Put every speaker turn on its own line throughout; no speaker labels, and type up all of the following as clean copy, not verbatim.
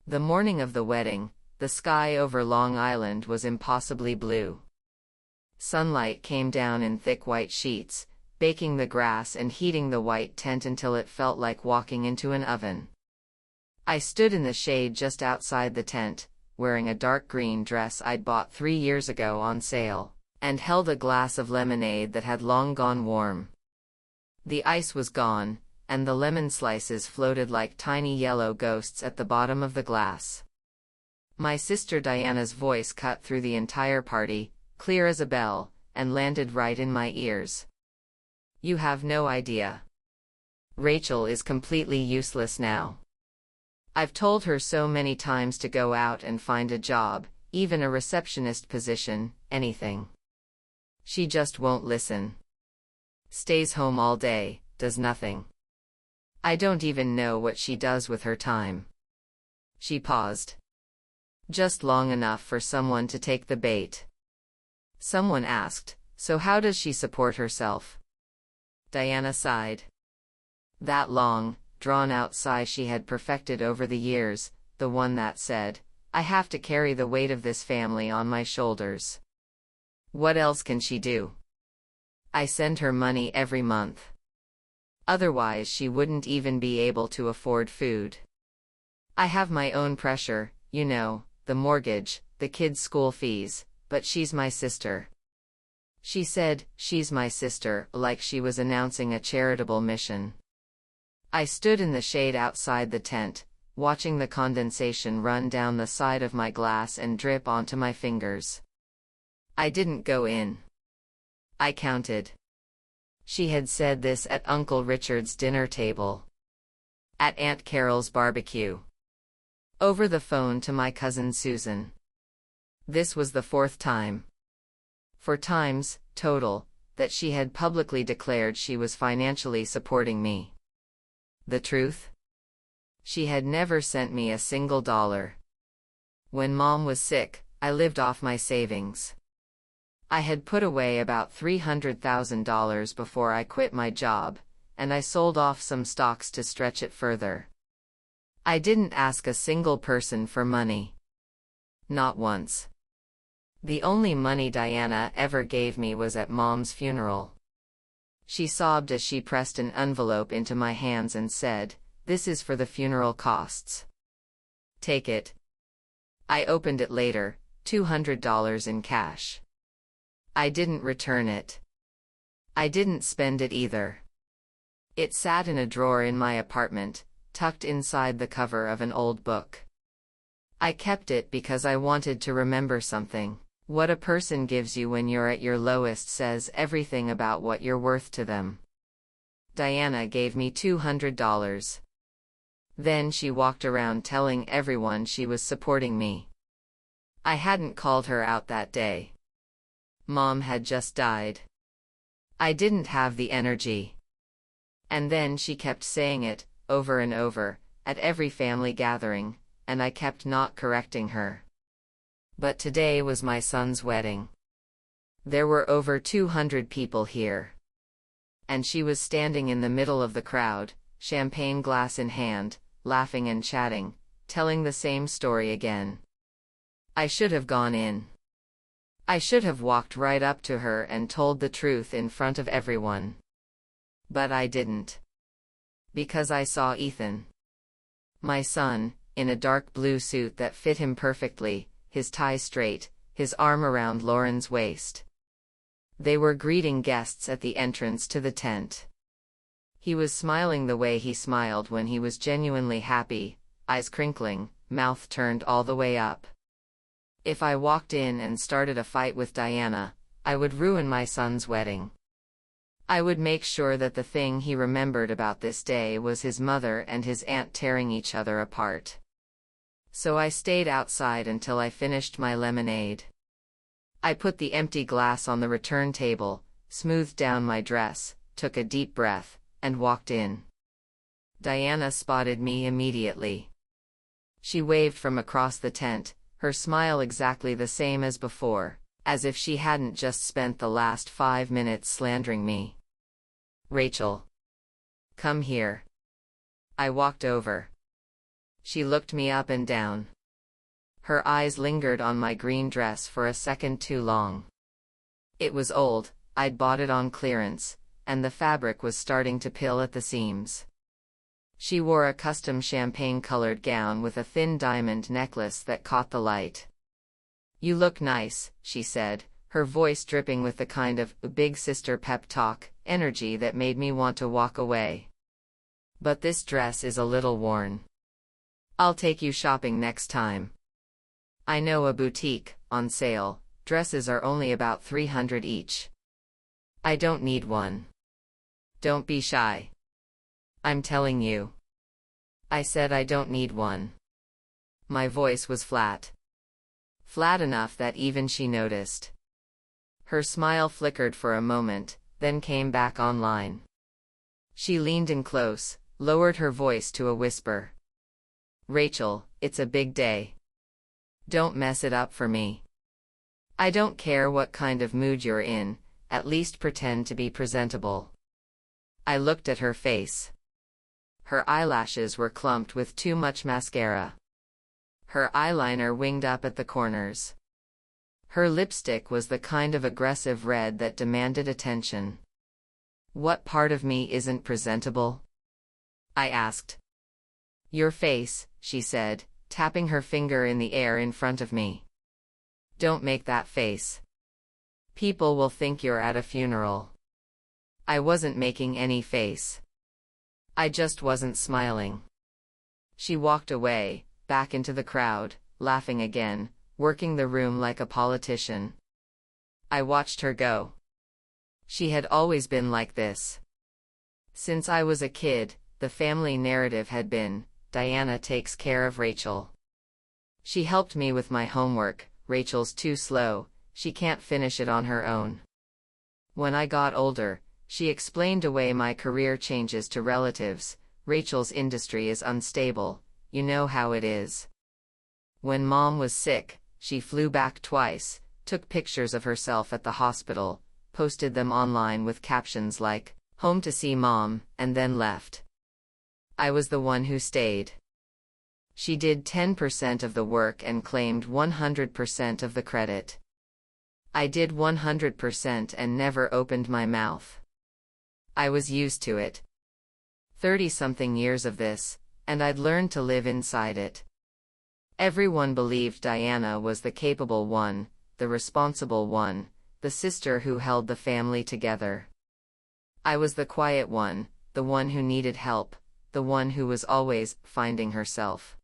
The morning of the wedding, the sky over Long Island was impossibly blue. Sunlight came down in thick white sheets, baking the grass and heating the white tent until it felt like walking into an oven. I stood in the shade just outside the tent, wearing a dark green dress I'd bought 3 years ago on sale, and held a glass of lemonade that had long gone warm. The ice was gone, and the lemon slices floated like tiny yellow ghosts at the bottom of the glass. My sister Diana's voice cut through the entire party, clear as a bell, and landed right in my ears. "You have no idea. Rachel is completely useless now. I've told her so many times to go out and find a job, even a receptionist position, anything. She just won't listen. Stays home all day, does nothing. I don't even know what she does with her time." She paused. Just long enough for someone to take the bait. Someone asked, "So how does she support herself?" Diana sighed. That long, drawn-out sigh she had perfected over the years, the one that said, "I have to carry the weight of this family on my shoulders. What else can she do? I send her money every month. Otherwise she wouldn't even be able to afford food. I have my own pressure, you know, the mortgage, the kids' school fees, but she's my sister." She said, "She's my sister," like she was announcing a charitable mission. I stood in the shade outside the tent, watching the condensation run down the side of my glass and drip onto my fingers. I didn't go in. I counted. She had said this at Uncle Richard's dinner table. At Aunt Carol's barbecue. Over the phone to my cousin Susan. This was the 4th time. 4 times, total, that she had publicly declared she was financially supporting me. The truth? She had never sent me a single dollar. When Mom was sick, I lived off my savings. I had put away about $300,000 before I quit my job, and I sold off some stocks to stretch it further. I didn't ask a single person for money. Not once. The only money Diana ever gave me was at Mom's funeral. She sobbed as she pressed an envelope into my hands and said, "This is for the funeral costs. Take it." I opened it later, $200 in cash. I didn't return it. I didn't spend it either. It sat in a drawer in my apartment, tucked inside the cover of an old book. I kept it because I wanted to remember something. What a person gives you when you're at your lowest says everything about what you're worth to them. Diana gave me $200. Then she walked around telling everyone she was supporting me. I hadn't called her out that day. Mom had just died. I didn't have the energy. And then she kept saying it, over and over, at every family gathering, and I kept not correcting her. But today was my son's wedding. There were over 200 people here. And she was standing in the middle of the crowd, champagne glass in hand, laughing and chatting, telling the same story again. I should have gone in. I should have walked right up to her and told the truth in front of everyone. But I didn't. Because I saw Ethan. My son, in a dark blue suit that fit him perfectly, his tie straight, his arm around Lauren's waist. They were greeting guests at the entrance to the tent. He was smiling the way he smiled when he was genuinely happy, eyes crinkling, mouth turned all the way up. If I walked in and started a fight with Diana, I would ruin my son's wedding. I would make sure that the thing he remembered about this day was his mother and his aunt tearing each other apart. So I stayed outside until I finished my lemonade. I put the empty glass on the return table, smoothed down my dress, took a deep breath, and walked in. Diana spotted me immediately. She waved from across the tent, her smile exactly the same as before, as if she hadn't just spent the last 5 minutes slandering me. "Rachel. Come here." I walked over. She looked me up and down. Her eyes lingered on my green dress for a second too long. It was old, I'd bought it on clearance, and the fabric was starting to pill at the seams. She wore a custom champagne-colored gown with a thin diamond necklace that caught the light. "You look nice," she said, her voice dripping with the kind of big sister pep talk energy that made me want to walk away. "But this dress is a little worn. I'll take you shopping next time. I know a boutique, on sale, dresses are only about $300 each. I don't need one." "Don't be shy. I'm telling you." I said I don't need one. My voice was flat. Flat enough that even she noticed. Her smile flickered for a moment, then came back online. She leaned in close, lowered her voice to a whisper. "Rachel, it's a big day. Don't mess it up for me. I don't care what kind of mood you're in, at least pretend to be presentable." I looked at her face. Her eyelashes were clumped with too much mascara. Her eyeliner winged up at the corners. Her lipstick was the kind of aggressive red that demanded attention. "What part of me isn't presentable?" I asked. "Your face," she said, tapping her finger in the air in front of me. "Don't make that face. People will think you're at a funeral." I wasn't making any face. I just wasn't smiling. She walked away, back into the crowd, laughing again, working the room like a politician. I watched her go. She had always been like this. Since I was a kid, the family narrative had been, Diana takes care of Rachel. She helped me with my homework, Rachel's too slow, she can't finish it on her own. When I got older, she explained away my career changes to relatives. Rachel's industry is unstable, you know how it is. When Mom was sick, she flew back twice, took pictures of herself at the hospital, posted them online with captions like, "Home to see Mom," and then left. I was the one who stayed. She did 10% of the work and claimed 100% of the credit. I did 100% and never opened my mouth. I was used to it. 30-something years of this, and I'd learned to live inside it. Everyone believed Diana was the capable one, the responsible one, the sister who held the family together. I was the quiet one, the one who needed help, the one who was always finding herself.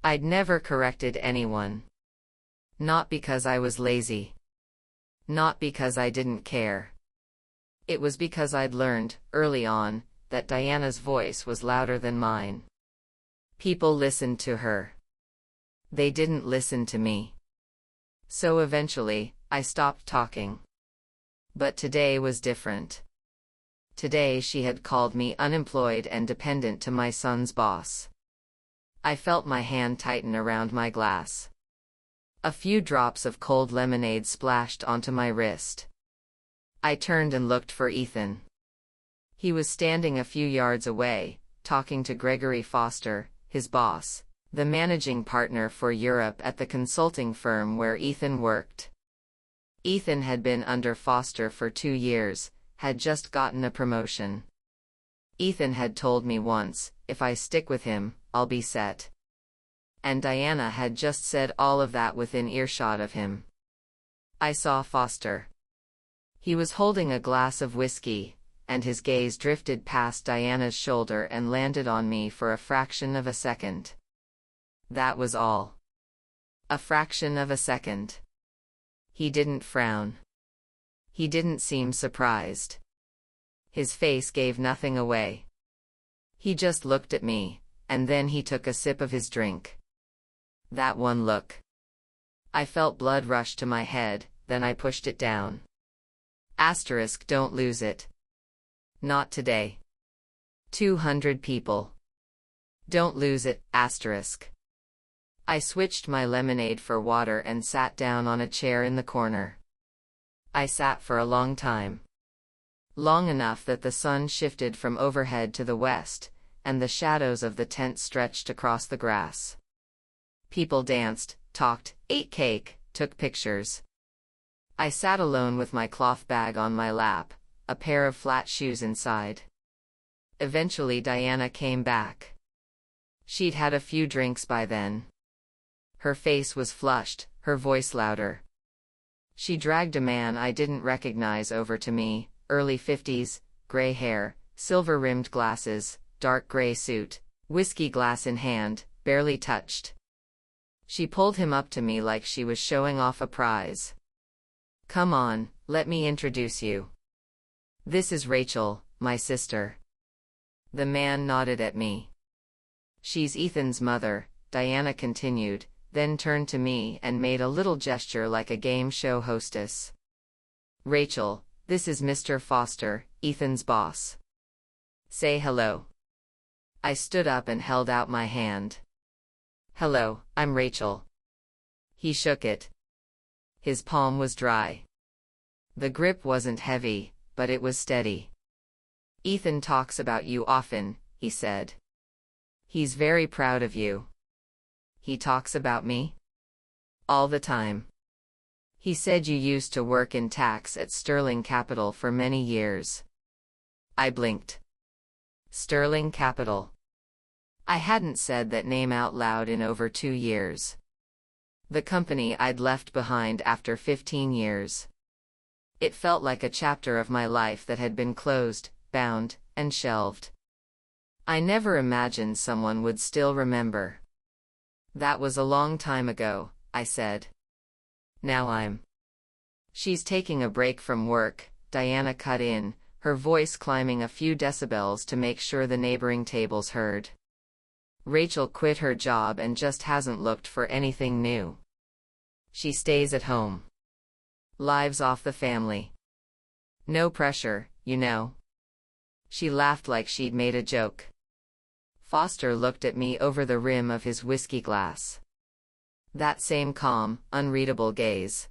I'd never corrected anyone. Not because I was lazy. Not because I didn't care. It was because I'd learned, early on, that Diana's voice was louder than mine. People listened to her. They didn't listen to me. So eventually, I stopped talking. But today was different. Today she had called me unemployed and dependent to my son's boss. I felt my hand tighten around my glass. A few drops of cold lemonade splashed onto my wrist. I turned and looked for Ethan. He was standing a few yards away, talking to Gregory Foster, his boss, the managing partner for Europe at the consulting firm where Ethan worked. Ethan had been under Foster for 2 years, had just gotten a promotion. Ethan had told me once, if I stick with him, I'll be set. And Diana had just said all of that within earshot of him. I saw Foster. He was holding a glass of whiskey, and his gaze drifted past Diana's shoulder and landed on me for a fraction of a second. That was all. A fraction of a second. He didn't frown. He didn't seem surprised. His face gave nothing away. He just looked at me, and then he took a sip of his drink. That one look. I felt blood rush to my head, then I pushed it down. Asterisk, don't lose it. Not today. 200 people. Don't lose it, asterisk. I switched my lemonade for water and sat down on a chair in the corner. I sat for a long time. Long enough that the sun shifted from overhead to the west, and the shadows of the tent stretched across the grass. People danced, talked, ate cake, took pictures. I sat alone with my cloth bag on my lap, a pair of flat shoes inside. Eventually Diana came back. She'd had a few drinks by then. Her face was flushed, her voice louder. She dragged a man I didn't recognize over to me, early 50s, gray hair, silver-rimmed glasses, dark gray suit, whiskey glass in hand, barely touched. She pulled him up to me like she was showing off a prize. "Come on, let me introduce you. This is Rachel, my sister." The man nodded at me. "She's Ethan's mother," Diana continued, then turned to me and made a little gesture like a game show hostess. "Rachel, this is Mr. Foster, Ethan's boss. Say hello." I stood up and held out my hand. "Hello, I'm Rachel." He shook it. His palm was dry. The grip wasn't heavy, but it was steady. "Ethan talks about you often," he said. "He's very proud of you." "He talks about me?" "All the time. He said you used to work in tax at Sterling Capital for many years." I blinked. Sterling Capital. I hadn't said that name out loud in over 2 years. The company I'd left behind after 15 years. It felt like a chapter of my life that had been closed, bound, and shelved. I never imagined someone would still remember. "That was a long time ago," I said. "Now I'm." "She's taking a break from work," Diana cut in, her voice climbing a few decibels to make sure the neighboring tables heard. "Rachel quit her job and just hasn't looked for anything new. She stays at home. Lives off the family. No pressure, you know." She laughed like she'd made a joke. Foster looked at me over the rim of his whiskey glass. That same calm, unreadable gaze.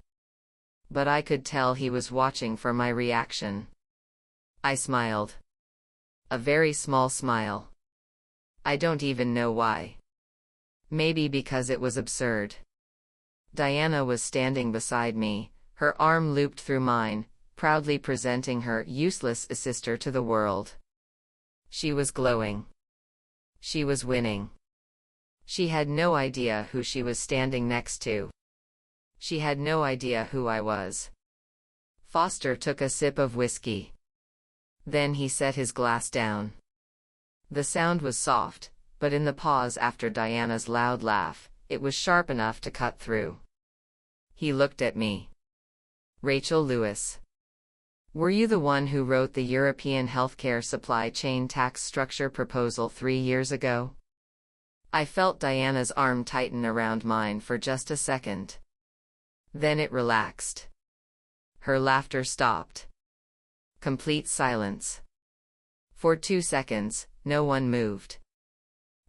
But I could tell he was watching for my reaction. I smiled. A very small smile. I don't even know why. Maybe because it was absurd. Diana was standing beside me, her arm looped through mine, proudly presenting her useless sister to the world. She was glowing. She was winning. She had no idea who she was standing next to. She had no idea who I was. Foster took a sip of whiskey. Then he set his glass down. The sound was soft, but in the pause after Diana's loud laugh, it was sharp enough to cut through. He looked at me. "Rachel Lewis. Were you the one who wrote the European healthcare supply chain tax structure proposal 3 years ago?" I felt Diana's arm tighten around mine for just a second. Then it relaxed. Her laughter stopped. Complete silence. For 2 seconds, no one moved.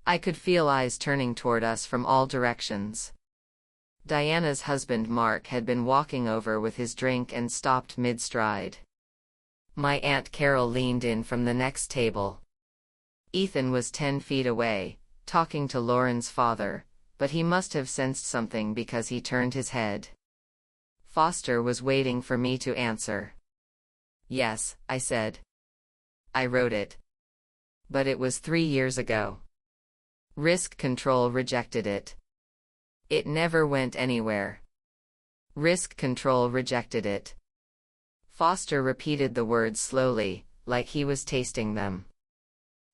I could feel eyes turning toward us from all directions. Diana's husband Mark had been walking over with his drink and stopped mid-stride. My Aunt Carol leaned in from the next table. Ethan was 10 feet away, talking to Lauren's father, but he must have sensed something because he turned his head. Foster was waiting for me to answer. "Yes," I said. "I wrote it. But it was 3 years ago. Risk Control rejected it. It never went anywhere. Risk Control rejected it." Foster repeated the words slowly, like he was tasting them.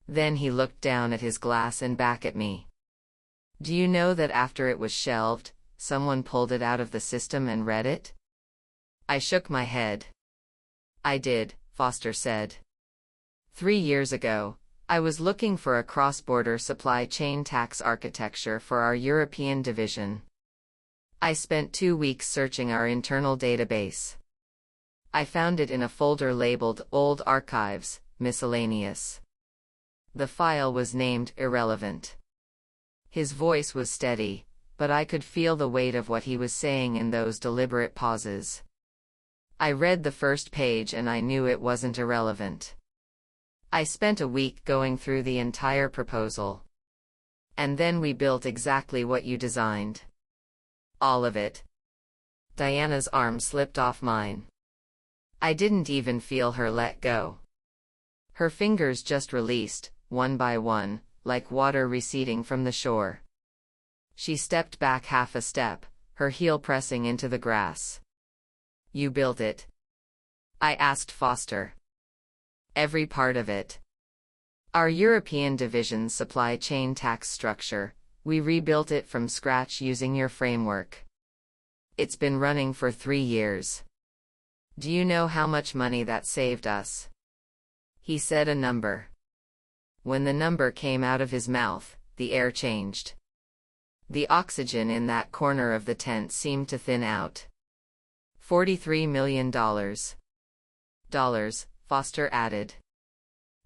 Then he looked down at his glass and back at me. "Do you know that after it was shelved, someone pulled it out of the system and read it?" I shook my head. "I did," Foster said. 3 years ago, I was looking for a cross-border supply chain tax architecture for our European division. I spent 2 weeks searching our internal database. I found it in a folder labeled Old Archives, Miscellaneous. The file was named Irrelevant. His voice was steady, but I could feel the weight of what he was saying in those deliberate pauses. I read the first page and I knew it wasn't irrelevant. I spent a week going through the entire proposal. And then we built exactly what you designed. All of it. Diana's arm slipped off mine. I didn't even feel her let go. Her fingers just released, one by one, like water receding from the shore. She stepped back half a step, her heel pressing into the grass. You built it? I asked Foster. Every part of it. Our European division's supply chain tax structure, we rebuilt it from scratch using your framework. It's been running for 3 years. Do you know how much money that saved us? He said a number. When the number came out of his mouth, the air changed. The oxygen in that corner of the tent seemed to thin out. $43 million. Foster added.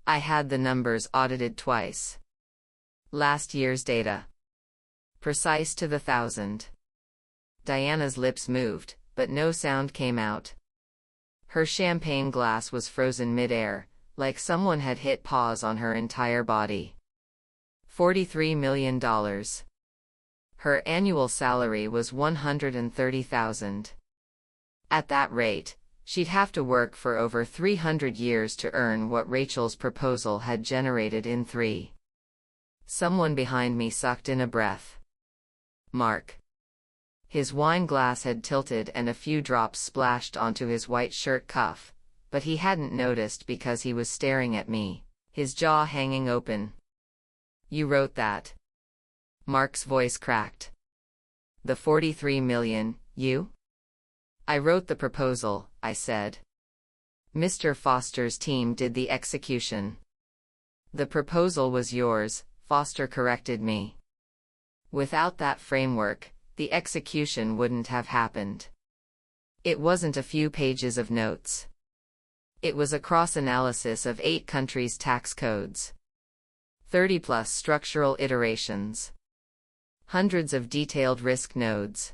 I had the numbers audited twice. Last year's data. Precise to the thousand. Diana's lips moved, but no sound came out. Her champagne glass was frozen mid-air, like someone had hit pause on her entire body. $43 million. Her annual salary was $130,000. At that rate, she'd have to work for over 300 years to earn what Rachel's proposal had generated in 3. Someone behind me sucked in a breath. Mark. His wine glass had tilted and a few drops splashed onto his white shirt cuff, but he hadn't noticed because he was staring at me, his jaw hanging open. You wrote that. Mark's voice cracked. The $43 million, you? I wrote the proposal, I said. Mr. Foster's team did the execution. The proposal was yours, Foster corrected me. Without that framework, the execution wouldn't have happened. It wasn't a few pages of notes. It was a cross-analysis of 8 countries' tax codes. 30-plus structural iterations. Hundreds of detailed risk nodes.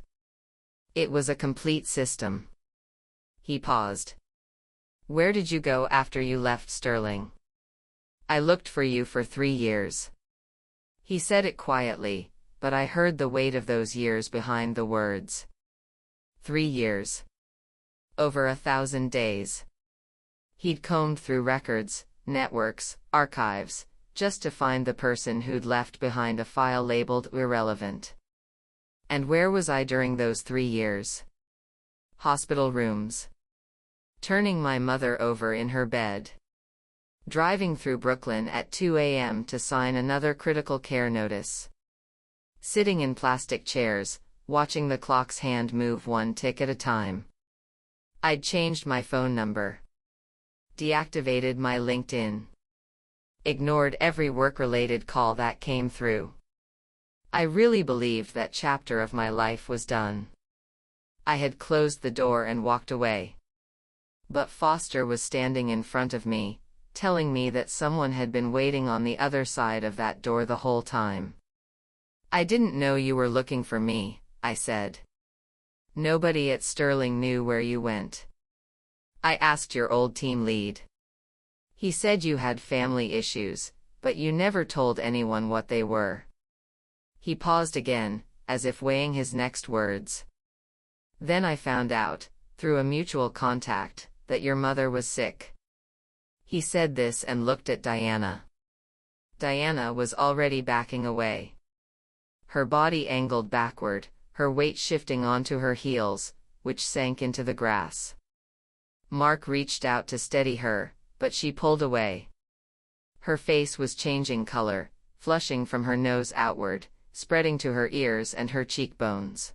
It was a complete system. He paused. Where did you go after you left Sterling? I looked for you for 3 years. He said it quietly, but I heard the weight of those years behind the words. 3 years. Over 1,000 days. He'd combed through records, networks, archives, just to find the person who'd left behind a file labeled irrelevant. And where was I during those 3 years? Hospital rooms. Turning my mother over in her bed. Driving through Brooklyn at 2 a.m. to sign another critical care notice. Sitting in plastic chairs, watching the clock's hand move one tick at a time. I'd changed my phone number. Deactivated my LinkedIn. Ignored every work-related call that came through. I really believed that chapter of my life was done. I had closed the door and walked away. But Foster was standing in front of me, telling me that someone had been waiting on the other side of that door the whole time. I didn't know you were looking for me, I said. Nobody at Sterling knew where you went. I asked your old team lead. He said you had family issues, but you never told anyone what they were. He paused again, as if weighing his next words. Then I found out, through a mutual contact, that your mother was sick. He said this and looked at Diana. Diana was already backing away. Her body angled backward, her weight shifting onto her heels, which sank into the grass. Mark reached out to steady her, but she pulled away. Her face was changing color, flushing from her nose outward, spreading to her ears and her cheekbones.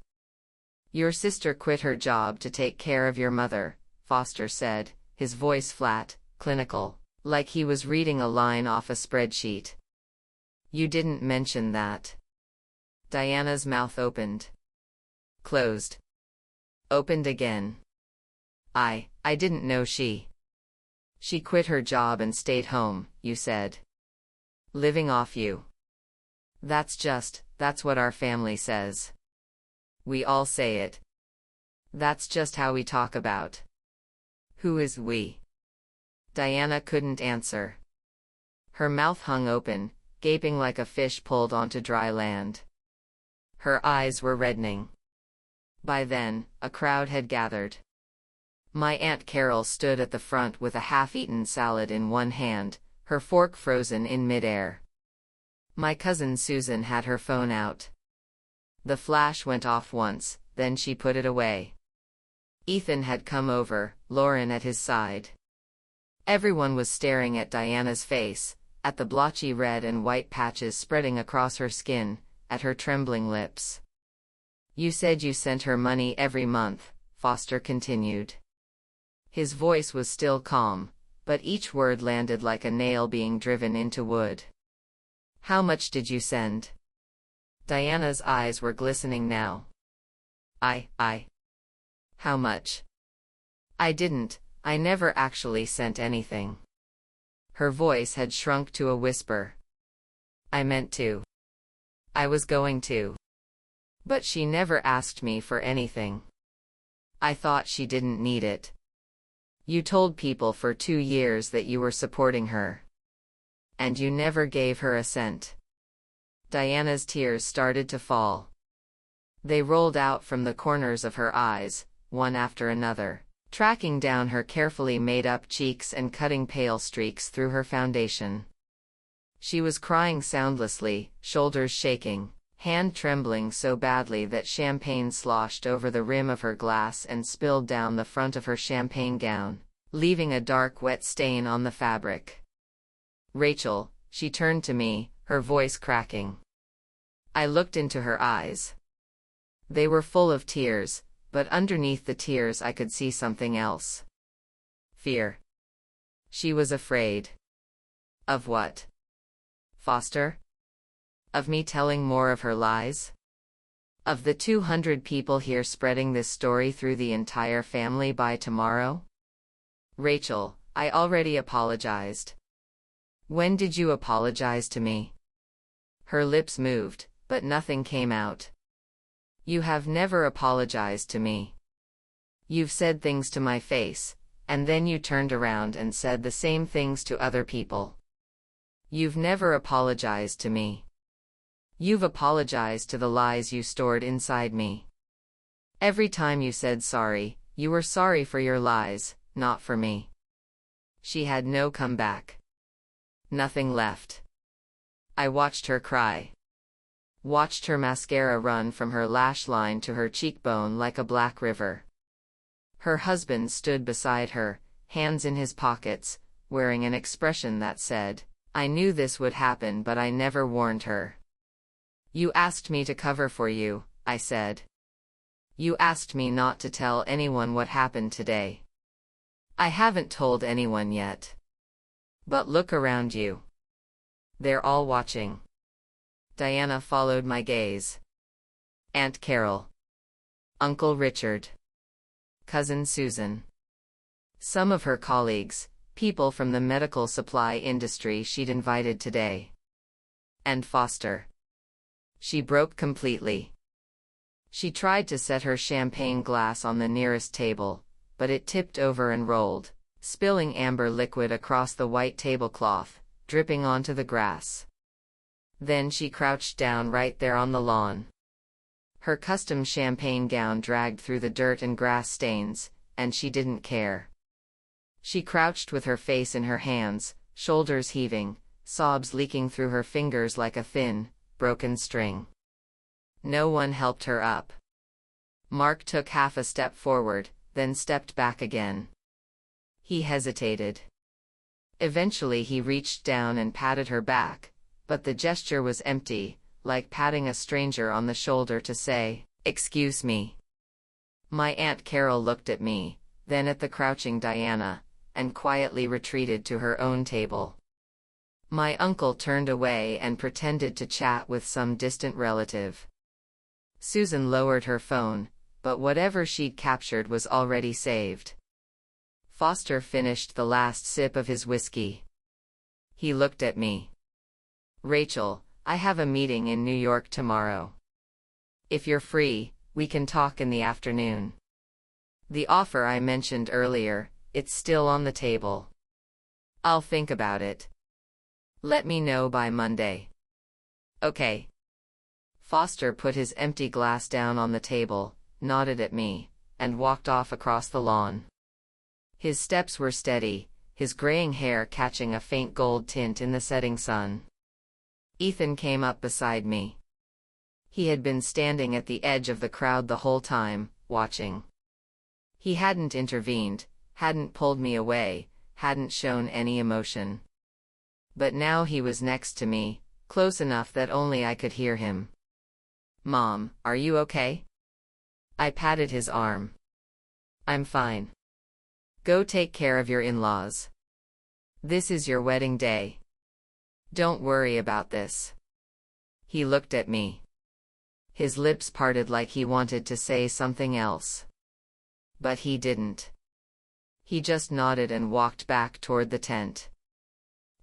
Your sister quit her job to take care of your mother, Foster said, his voice flat, clinical, like he was reading a line off a spreadsheet. You didn't mention that. Diana's mouth opened. Closed. Opened again. I didn't know she quit her job and stayed home, you said. Living off you. That's what our family says. We all say it. That's just how we talk about. Who is we? Diana couldn't answer. Her mouth hung open, gaping like a fish pulled onto dry land. Her eyes were reddening. By then, a crowd had gathered. My Aunt Carol stood at the front with a half-eaten salad in one hand, her fork frozen in midair. My cousin Susan had her phone out. The flash went off once, then she put it away. Ethan had come over, Lauren at his side. Everyone was staring at Diana's face, at the blotchy red and white patches spreading across her skin, at her trembling lips. "You said you sent her money every month," Foster continued. His voice was still calm, but each word landed like a nail being driven into wood. "How much did you send?" Diana's eyes were glistening now. How much?" "I didn't, I never actually sent anything." Her voice had shrunk to a whisper. "I meant to. I was going to. But she never asked me for anything. I thought she didn't need it. You told people for 2 years that you were supporting her. And you never gave her a cent." Diana's tears started to fall. They rolled out from the corners of her eyes, one after another, tracking down her carefully made-up cheeks and cutting pale streaks through her foundation. She was crying soundlessly, shoulders shaking, hand trembling so badly that champagne sloshed over the rim of her glass and spilled down the front of her champagne gown, leaving a dark wet stain on the fabric. "Rachel," she turned to me, her voice cracking. I looked into her eyes. They were full of tears, but underneath the tears I could see something else. Fear. She was afraid. Of what? Foster? Of me telling more of her lies? Of the 200 people here spreading this story through the entire family by tomorrow? "Rachel, I already apologized." "When did you apologize to me?" Her lips moved, but nothing came out. "You have never apologized to me. You've said things to my face, and then you turned around and said the same things to other people. You've never apologized to me. You've apologized to the lies you stored inside me. Every time you said sorry, you were sorry for your lies, not for me." She had no comeback. Nothing left. I watched her cry. Watched her mascara run from her lash line to her cheekbone like a black river. Her husband stood beside her, hands in his pockets, wearing an expression that said, "I knew this would happen but I never warned her." "You asked me to cover for you," I said. "You asked me not to tell anyone what happened today. I haven't told anyone yet. But look around you. They're all watching." Diana followed my gaze. Aunt Carol. Uncle Richard. Cousin Susan. Some of her colleagues, people from the medical supply industry she'd invited today. And Foster. She broke completely. She tried to set her champagne glass on the nearest table, but it tipped over and rolled, spilling amber liquid across the white tablecloth, dripping onto the grass. Then she crouched down right there on the lawn. Her custom champagne gown dragged through the dirt and grass stains, and she didn't care. She crouched with her face in her hands, shoulders heaving, sobs leaking through her fingers like a thin, broken string. No one helped her up. Mark took half a step forward, then stepped back again. He hesitated. Eventually he reached down and patted her back, but the gesture was empty, like patting a stranger on the shoulder to say, "Excuse me." My Aunt Carol looked at me, then at the crouching Diana, and quietly retreated to her own table. My uncle turned away and pretended to chat with some distant relative. Susan lowered her phone, but whatever she'd captured was already saved. Foster finished the last sip of his whiskey. He looked at me. "Rachel, I have a meeting in New York tomorrow. If you're free, we can talk in the afternoon. The offer I mentioned earlier, it's still on the table. I'll think about it." Let me know by Monday. Okay. Foster put his empty glass down on the table, nodded at me, and walked off across the lawn. His steps were steady, his graying hair catching a faint gold tint in the setting sun. Ethan came up beside me. He had been standing at the edge of the crowd the whole time, watching. He hadn't intervened, hadn't pulled me away, hadn't shown any emotion. But now he was next to me, close enough that only I could hear him. "Mom, are you okay?" I patted his arm. "I'm fine. Go take care of your in-laws. This is your wedding day. Don't worry about this." He looked at me. His lips parted like he wanted to say something else. But he didn't. He just nodded and walked back toward the tent.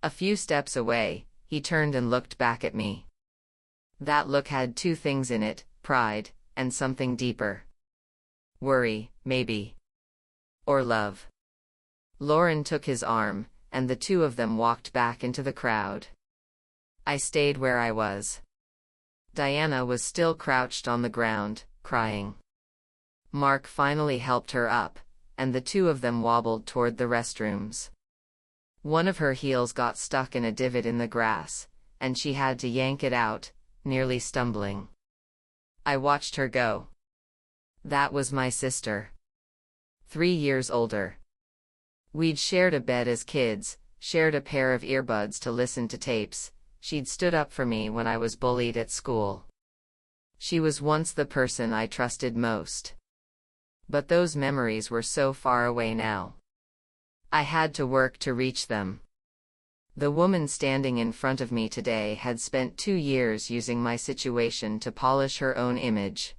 A few steps away, he turned and looked back at me. That look had two things in it, pride, and something deeper. Worry, maybe. Or love. Lauren took his arm, and the two of them walked back into the crowd. I stayed where I was. Diana was still crouched on the ground, crying. Mark finally helped her up, and the two of them wobbled toward the restrooms. One of her heels got stuck in a divot in the grass, and she had to yank it out, nearly stumbling. I watched her go. That was my sister. 3 years older. We'd shared a bed as kids, shared a pair of earbuds to listen to tapes. She'd stood up for me when I was bullied at school. She was once the person I trusted most. But those memories were so far away now. I had to work to reach them. The woman standing in front of me today had spent 2 years using my situation to polish her own image.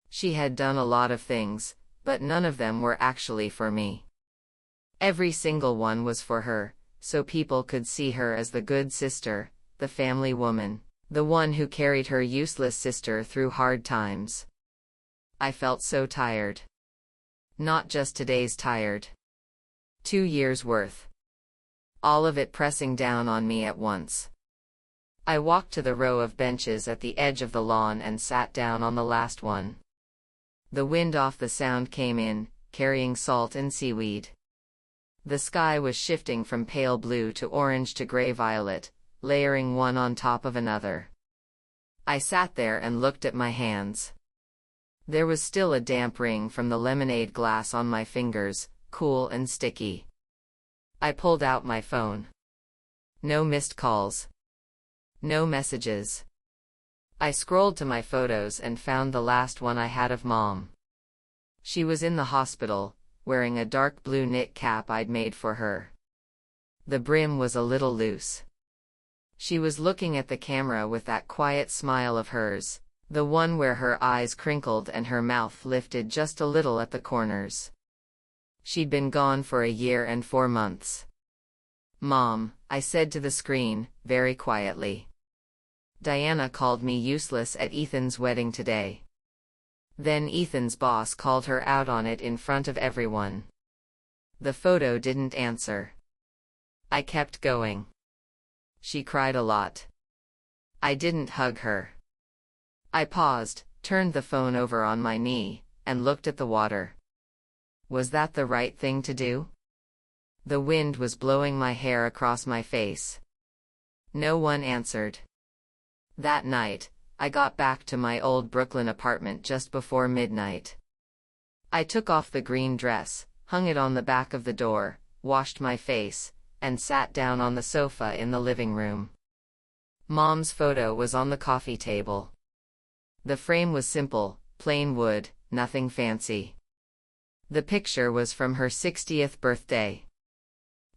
She had done a lot of things, but none of them were actually for me. Every single one was for her, so people could see her as the good sister, the family woman, the one who carried her useless sister through hard times. I felt so tired. Not just today's tired. 2 years worth. All of it pressing down on me at once. I walked to the row of benches at the edge of the lawn and sat down on the last one. The wind off the sound came in, carrying salt and seaweed. The sky was shifting from pale blue to orange to gray-violet, layering one on top of another. I sat there and looked at my hands. There was still a damp ring from the lemonade glass on my fingers, cool and sticky. I pulled out my phone. No missed calls. No messages. I scrolled to my photos and found the last one I had of Mom. She was in the hospital, wearing a dark blue knit cap I'd made for her. The brim was a little loose. She was looking at the camera with that quiet smile of hers, the one where her eyes crinkled and her mouth lifted just a little at the corners. She'd been gone for 1 year and 4 months. "Mom," I said to the screen, very quietly. "Diana called me useless at Ethan's wedding today." Then Ethan's boss called her out on it in front of everyone. The photo didn't answer. I kept going. She cried a lot. I didn't hug her. I paused, turned the phone over on my knee, and looked at the water. Was that the right thing to do? The wind was blowing my hair across my face. No one answered. That night, I got back to my old Brooklyn apartment just before midnight. I took off the green dress, hung it on the back of the door, washed my face, and sat down on the sofa in the living room. Mom's photo was on the coffee table. The frame was simple, plain wood, nothing fancy. The picture was from her 60th birthday.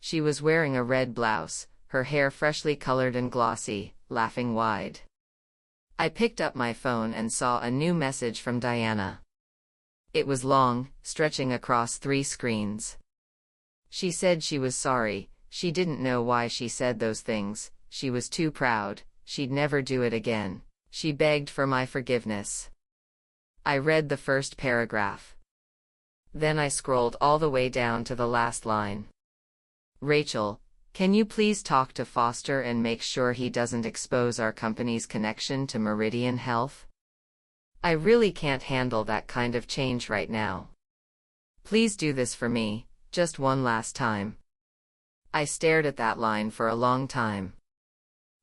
She was wearing a red blouse, her hair freshly colored and glossy, laughing wide. I picked up my phone and saw a new message from Diana. It was long, stretching across 3 screens. She said she was sorry, she didn't know why she said those things, she was too proud, she'd never do it again. She begged for my forgiveness. I read the first paragraph. Then I scrolled all the way down to the last line. "Rachel, Can you please talk to Foster and make sure he doesn't expose our company's connection to Meridian Health? I really can't handle that kind of change right now. Please do this for me, just one last time. I stared at that line for a long time.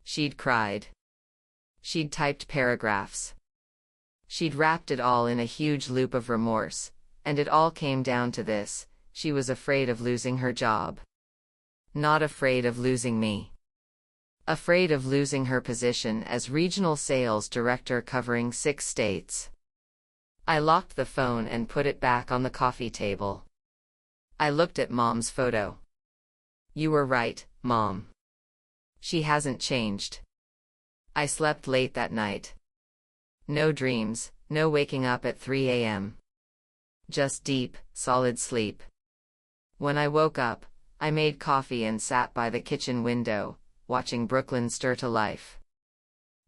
She'd cried. She'd typed paragraphs. She'd wrapped it all in a huge loop of remorse, and it all came down to this: she was afraid of losing her job. Not afraid of losing me. Afraid of losing her position as regional sales director covering 6 states. I locked the phone and put it back on the coffee table. I looked at Mom's photo. You were right, Mom. She hasn't changed. I slept late that night. No dreams, no waking up at 3 a.m. Just deep, solid sleep. When I woke up, I made coffee and sat by the kitchen window, watching Brooklyn stir to life.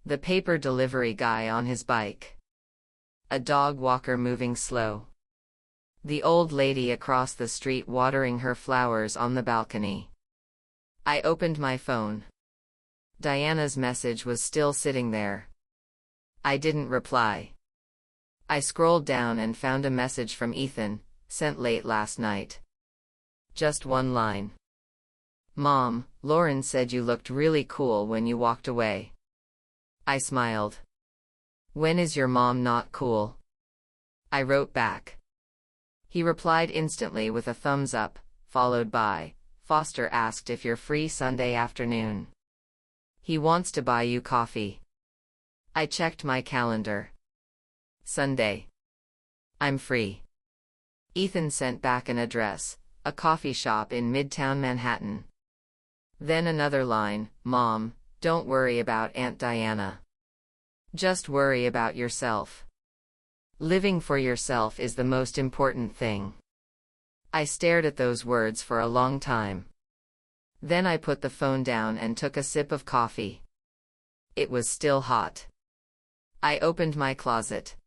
The paper delivery guy on his bike. A dog walker moving slow. The old lady across the street watering her flowers on the balcony. I opened my phone. Diana's message was still sitting there. I didn't reply. I scrolled down and found a message from Ethan, sent late last night. Just one line. Mom, Lauren said you looked really cool when you walked away. I smiled. When is your mom not cool? I wrote back. He replied instantly with a thumbs up, followed by, Foster asked if you're free Sunday afternoon. He wants to buy you coffee. I checked my calendar. Sunday. I'm free. Ethan sent back an address, a coffee shop in Midtown Manhattan. Then another line, Mom, don't worry about Aunt Diana. Just worry about yourself. Living for yourself is the most important thing. I stared at those words for a long time. Then I put the phone down and took a sip of coffee. It was still hot. I opened my closet.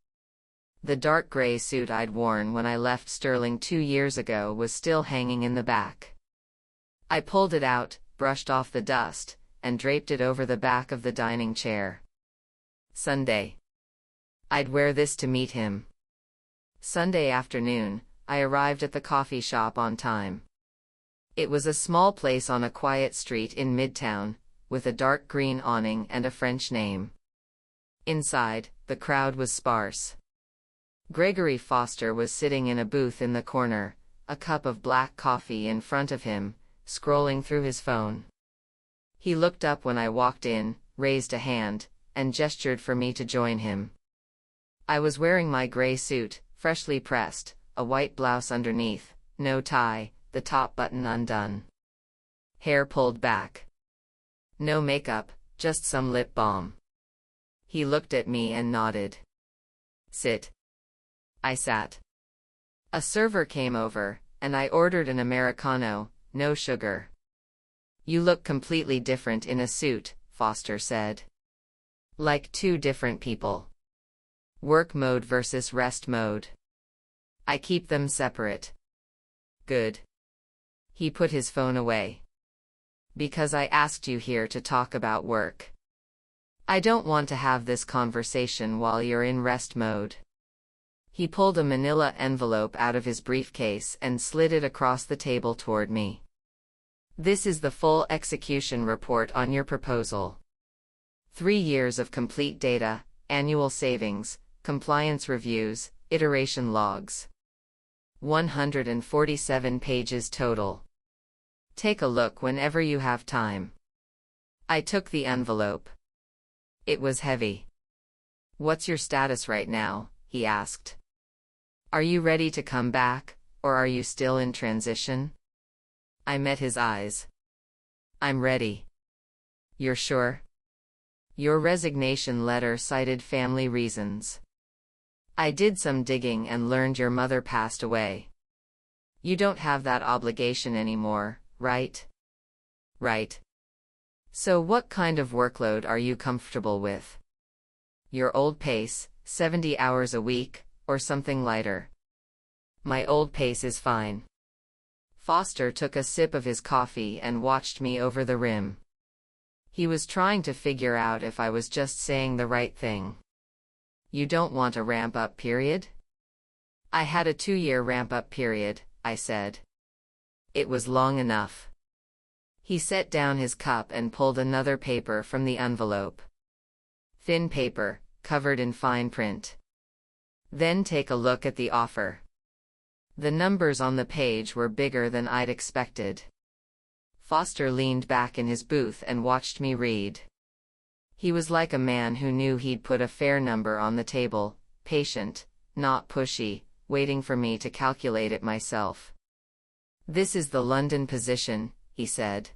The dark gray suit I'd worn when I left Sterling 2 years ago was still hanging in the back. I pulled it out, brushed off the dust, and draped it over the back of the dining chair. Sunday. I'd wear this to meet him. Sunday afternoon, I arrived at the coffee shop on time. It was a small place on a quiet street in Midtown, with a dark green awning and a French name. Inside, the crowd was sparse. Gregory Foster was sitting in a booth in the corner, a cup of black coffee in front of him, scrolling through his phone. He looked up when I walked in, raised a hand, and gestured for me to join him. I was wearing my gray suit, freshly pressed, a white blouse underneath, no tie, the top button undone. Hair pulled back. No makeup, just some lip balm. He looked at me and nodded. Sit. I sat. A server came over, and I ordered an Americano, no sugar. You look completely different in a suit, Foster said. Like 2 different people. Work mode versus rest mode. I keep them separate. Good. He put his phone away. Because I asked you here to talk about work. I don't want to have this conversation while you're in rest mode. He pulled a manila envelope out of his briefcase and slid it across the table toward me. This is the full execution report on your proposal. 3 years of complete data, annual savings, compliance reviews, iteration logs. 147 pages total. Take a look whenever you have time. I took the envelope. It was heavy. What's your status right now? He asked. Are you ready to come back, or are you still in transition? I met his eyes. I'm ready. You're sure? Your resignation letter cited family reasons. I did some digging and learned your mother passed away. You don't have that obligation anymore, right? Right. So what kind of workload are you comfortable with? Your old pace, 70 hours a week, or something lighter? My old pace is fine. Foster took a sip of his coffee and watched me over the rim. He was trying to figure out if I was just saying the right thing. You don't want a ramp-up period? I had a 2-year ramp-up period, I said. It was long enough. He set down his cup and pulled another paper from the envelope. Thin paper, covered in fine print. Then take a look at the offer. The numbers on the page were bigger than I'd expected. Foster leaned back in his booth and watched me read. He was like a man who knew he'd put a fair number on the table, patient, not pushy, waiting for me to calculate it myself. This is the London position, he said.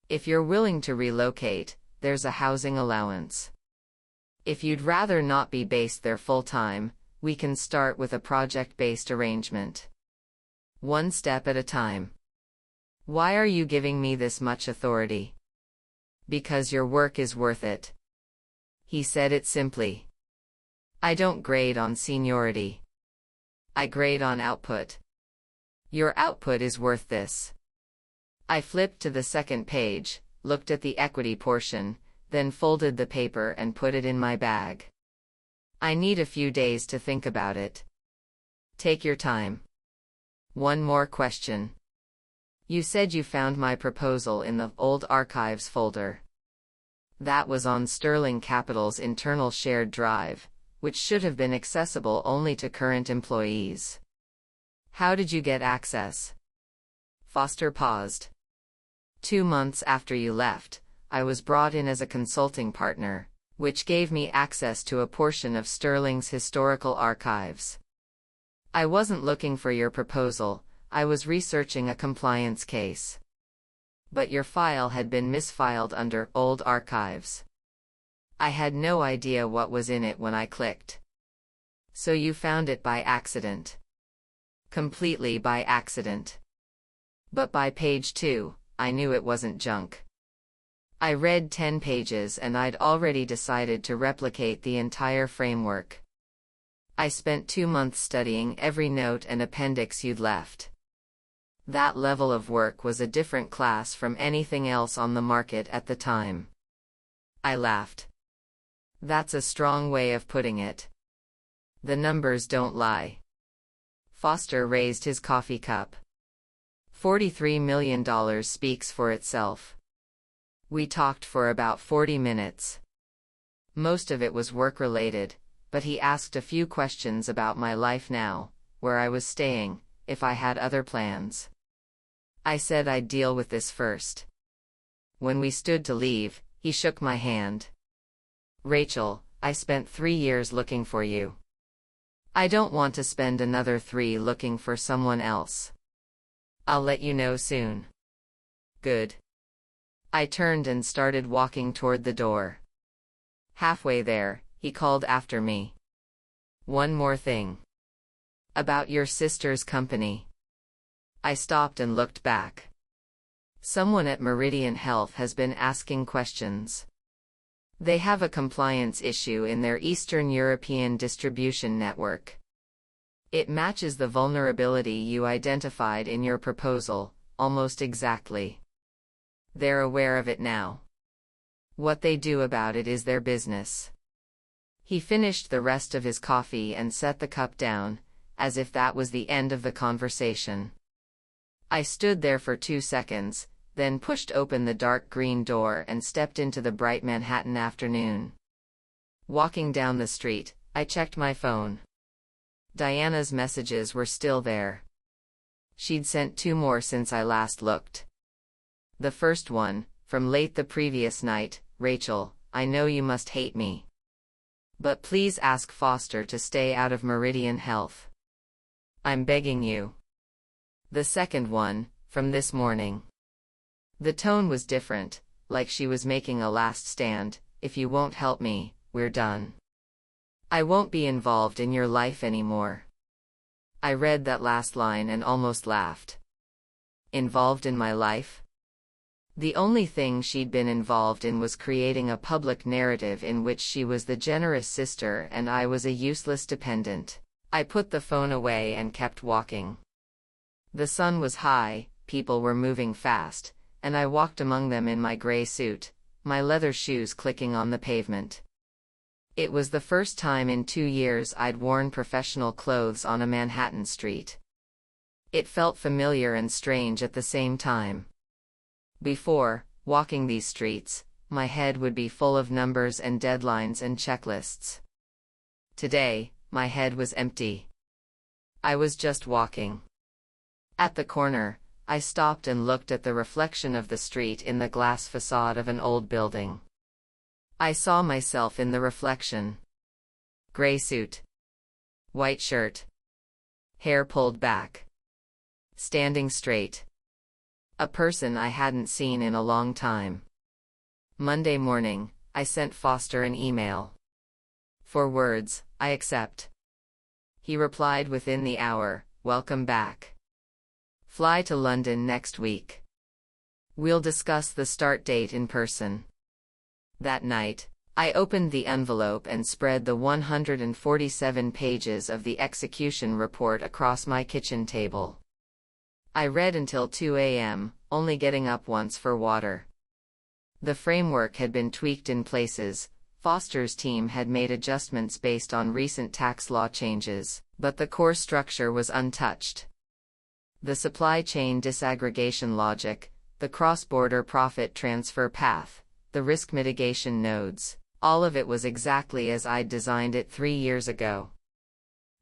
If you're willing to relocate, there's a housing allowance. If you'd rather not be based there full-time, we can start with a project-based arrangement. One step at a time. Why are you giving me this much authority? Because your work is worth it. He said it simply. I don't grade on seniority. I grade on output. Your output is worth this. I flipped to the second page, looked at the equity portion, then folded the paper and put it in my bag. I need a few days to think about it. Take your time. One more question. You said you found my proposal in the old archives folder. That was on Sterling Capital's internal shared drive, which should have been accessible only to current employees. How did you get access? Foster paused. 2 months after you left, I was brought in as a consulting partner, which gave me access to a portion of Sterling's historical archives. I wasn't looking for your proposal, I was researching a compliance case. But your file had been misfiled under old archives. I had no idea what was in it when I clicked. So you found it by accident. Completely by accident. But by page 2, I knew it wasn't junk. I read 10 pages and I'd already decided to replicate the entire framework. I spent 2 months studying every note and appendix you'd left. That level of work was a different class from anything else on the market at the time. I laughed. That's a strong way of putting it. The numbers don't lie. Foster raised his coffee cup. $43 million speaks for itself. We talked for about 40 minutes. Most of it was work-related, but he asked a few questions about my life now, where I was staying, if I had other plans. I said I'd deal with this first. When we stood to leave, he shook my hand. Rachel, I spent 3 years looking for you. I don't want to spend another 3 looking for someone else. I'll let you know soon. Good. I turned and started walking toward the door. Halfway there, he called after me. One more thing. About your sister's company. I stopped and looked back. Someone at Meridian Health has been asking questions. They have a compliance issue in their Eastern European distribution network. It matches the vulnerability you identified in your proposal, almost exactly. They're aware of it now. What they do about it is their business. He finished the rest of his coffee and set the cup down, as if that was the end of the conversation. I stood there for 2 seconds, then pushed open the dark green door and stepped into the bright Manhattan afternoon. Walking down the street, I checked my phone. Diana's messages were still there. She'd sent 2 more since I last looked. The first one, from late the previous night, Rachel, I know you must hate me. But please ask Foster to stay out of Meridian Health. I'm begging you. The second one, from this morning. The tone was different, like she was making a last stand. If you won't help me, we're done. I won't be involved in your life anymore. I read that last line and almost laughed. Involved in my life? The only thing she'd been involved in was creating a public narrative in which she was the generous sister and I was a useless dependent. I put the phone away and kept walking. The sun was high, people were moving fast, and I walked among them in my gray suit, my leather shoes clicking on the pavement. It was the first time in 2 years I'd worn professional clothes on a Manhattan street. It felt familiar and strange at the same time. Before, walking these streets, my head would be full of numbers and deadlines and checklists. Today, my head was empty. I was just walking. At the corner, I stopped and looked at the reflection of the street in the glass facade of an old building. I saw myself in the reflection. Gray suit. White shirt. Hair pulled back. Standing straight. A person I hadn't seen in a long time. Monday morning, I sent Foster an email. 4 words, I accept. He replied within the hour, welcome back. Fly to London next week. We'll discuss the start date in person. That night, I opened the envelope and spread the 147 pages of the execution report across my kitchen table. I read until 2 a.m., only getting up once for water. The framework had been tweaked in places. Foster's team had made adjustments based on recent tax law changes, but the core structure was untouched. The supply chain disaggregation logic, the cross-border profit transfer path, the risk mitigation nodes, all of it was exactly as I'd designed it 3 years ago.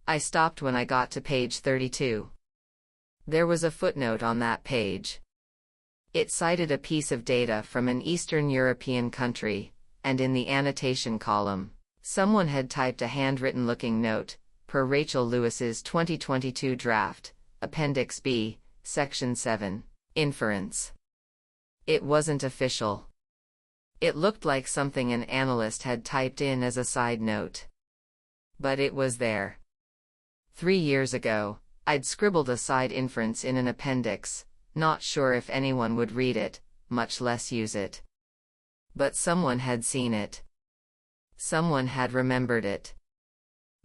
I stopped when I got to page 32. There was a footnote on that page. It cited a piece of data from an Eastern European country, and in the annotation column, someone had typed a handwritten-looking note, per Rachel Lewis's 2022 draft, Appendix B, Section 7, Inference. It wasn't official. It looked like something an analyst had typed in as a side note. But it was there. 3 years ago, I'd scribbled a side inference in an appendix, not sure if anyone would read it, much less use it. But someone had seen it. Someone had remembered it.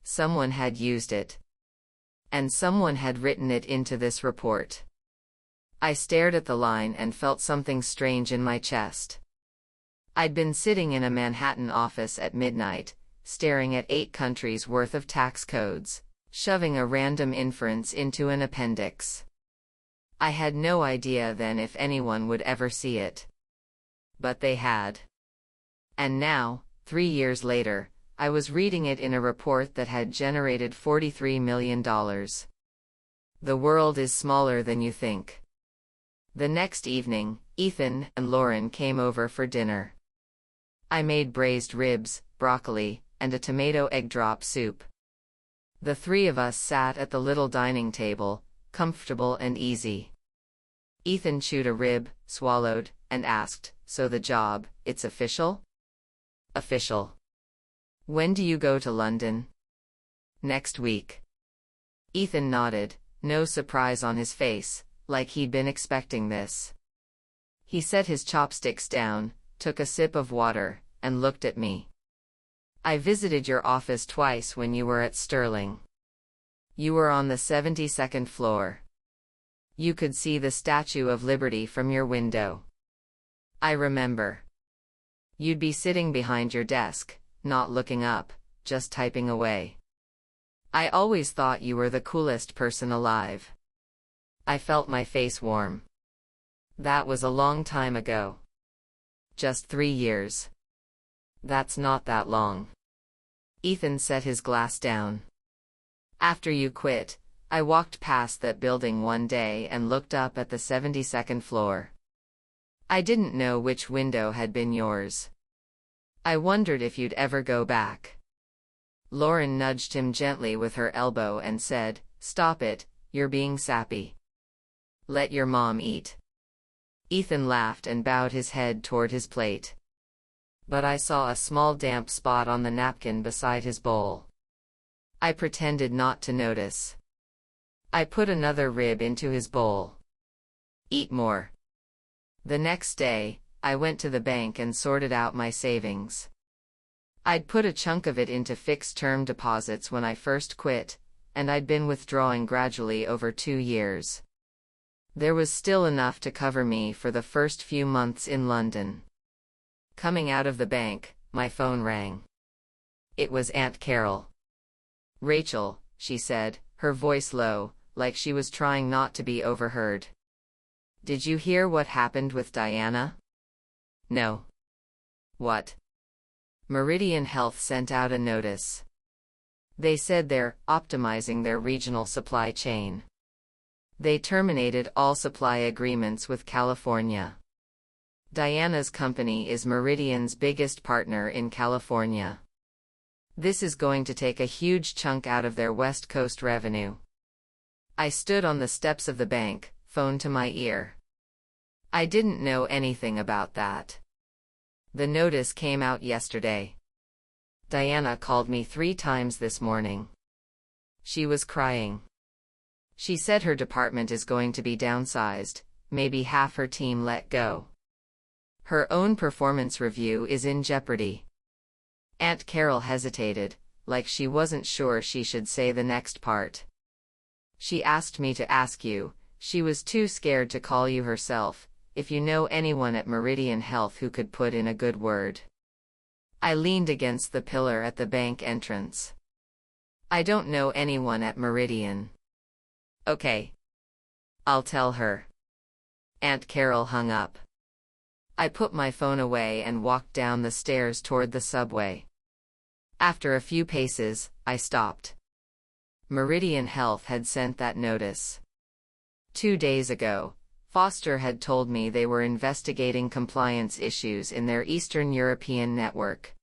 Someone had used it. And someone had written it into this report. I stared at the line and felt something strange in my chest. I'd been sitting in a Manhattan office at midnight, staring at 8 countries' worth of tax codes, shoving a random inference into an appendix. I had no idea then if anyone would ever see it. But they had. And now, 3 years later, I was reading it in a report that had generated $43 million. The world is smaller than you think. The next evening, Ethan and Lauren came over for dinner. I made braised ribs, broccoli, and a tomato egg drop soup. The 3 of us sat at the little dining table, comfortable and easy. Ethan chewed a rib, swallowed, and asked, so the job, it's official? Official. When do you go to London? Next week. Ethan nodded, no surprise on his face, like he'd been expecting this. He set his chopsticks down, took a sip of water, and looked at me. I visited your office twice when you were at Sterling. You were on the 72nd floor. You could see the Statue of Liberty from your window. I remember. You'd be sitting behind your desk, not looking up, just typing away. I always thought you were the coolest person alive. I felt my face warm. That was a long time ago. Just 3 years. That's not that long. Ethan set his glass down. After you quit, I walked past that building one day and looked up at the 72nd floor. I didn't know which window had been yours. I wondered if you'd ever go back. Lauren nudged him gently with her elbow and said, "Stop it, you're being sappy. Let your mom eat." Ethan laughed and bowed his head toward his plate. But I saw a small damp spot on the napkin beside his bowl. I pretended not to notice. I put another rib into his bowl. "Eat more." The next day, I went to the bank and sorted out my savings. I'd put a chunk of it into fixed-term deposits when I first quit, and I'd been withdrawing gradually over 2 years. There was still enough to cover me for the first few months in London. Coming out of the bank, my phone rang. It was Aunt Carol. "Rachel," she said, her voice low, like she was trying not to be overheard. "Did you hear what happened with Diana?" "No." "What?" "Meridian Health sent out a notice. They said they're optimizing their regional supply chain. They terminated all supply agreements with California. Diana's company is Meridian's biggest partner in California. This is going to take a huge chunk out of their West Coast revenue." I stood on the steps of the bank, phone to my ear. I didn't know anything about that. The notice came out yesterday. Diana called me 3 times this morning. She was crying. She said her department is going to be downsized, maybe half her team let go. Her own performance review is in jeopardy. Aunt Carol hesitated, like she wasn't sure she should say the next part. "She asked me to ask you," she was too scared to call you herself, "if you know anyone at Meridian Health who could put in a good word." I leaned against the pillar at the bank entrance. "I don't know anyone at Meridian." "Okay. I'll tell her." Aunt Carol hung up. I put my phone away and walked down the stairs toward the subway. After a few paces, I stopped. Meridian Health had sent that notice. 2 days ago, Foster had told me they were investigating compliance issues in their Eastern European network.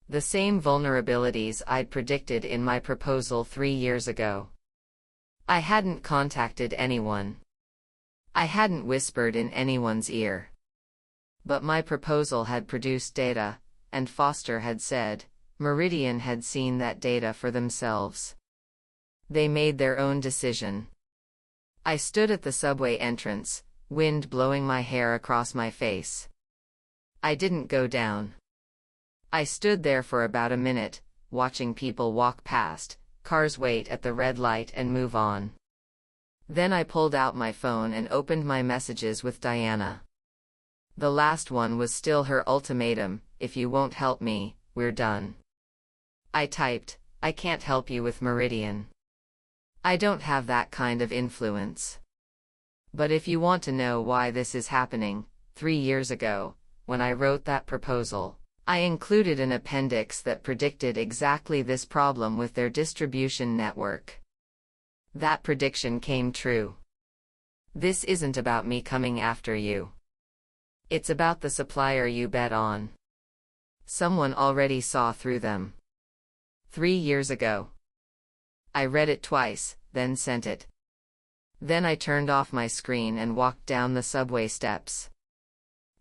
The same vulnerabilities I'd predicted in my proposal 3 years ago. I hadn't contacted anyone. I hadn't whispered in anyone's ear. But my proposal had produced data, and Foster had said, Meridian had seen that data for themselves. They made their own decision. I stood at the subway entrance, wind blowing my hair across my face. I didn't go down. I stood there for about a minute, watching people walk past, cars wait at the red light and move on. Then I pulled out my phone and opened my messages with Diana. The last one was still her ultimatum: "If you won't help me, we're done." I typed, "I can't help you with Meridian. I don't have that kind of influence. But if you want to know why this is happening, 3 years ago, when I wrote that proposal, I included an appendix that predicted exactly this problem with their distribution network. That prediction came true. This isn't about me coming after you. It's about the supplier you bet on. Someone already saw through them. 3 years ago. I read it twice, then sent it. Then I turned off my screen and walked down the subway steps.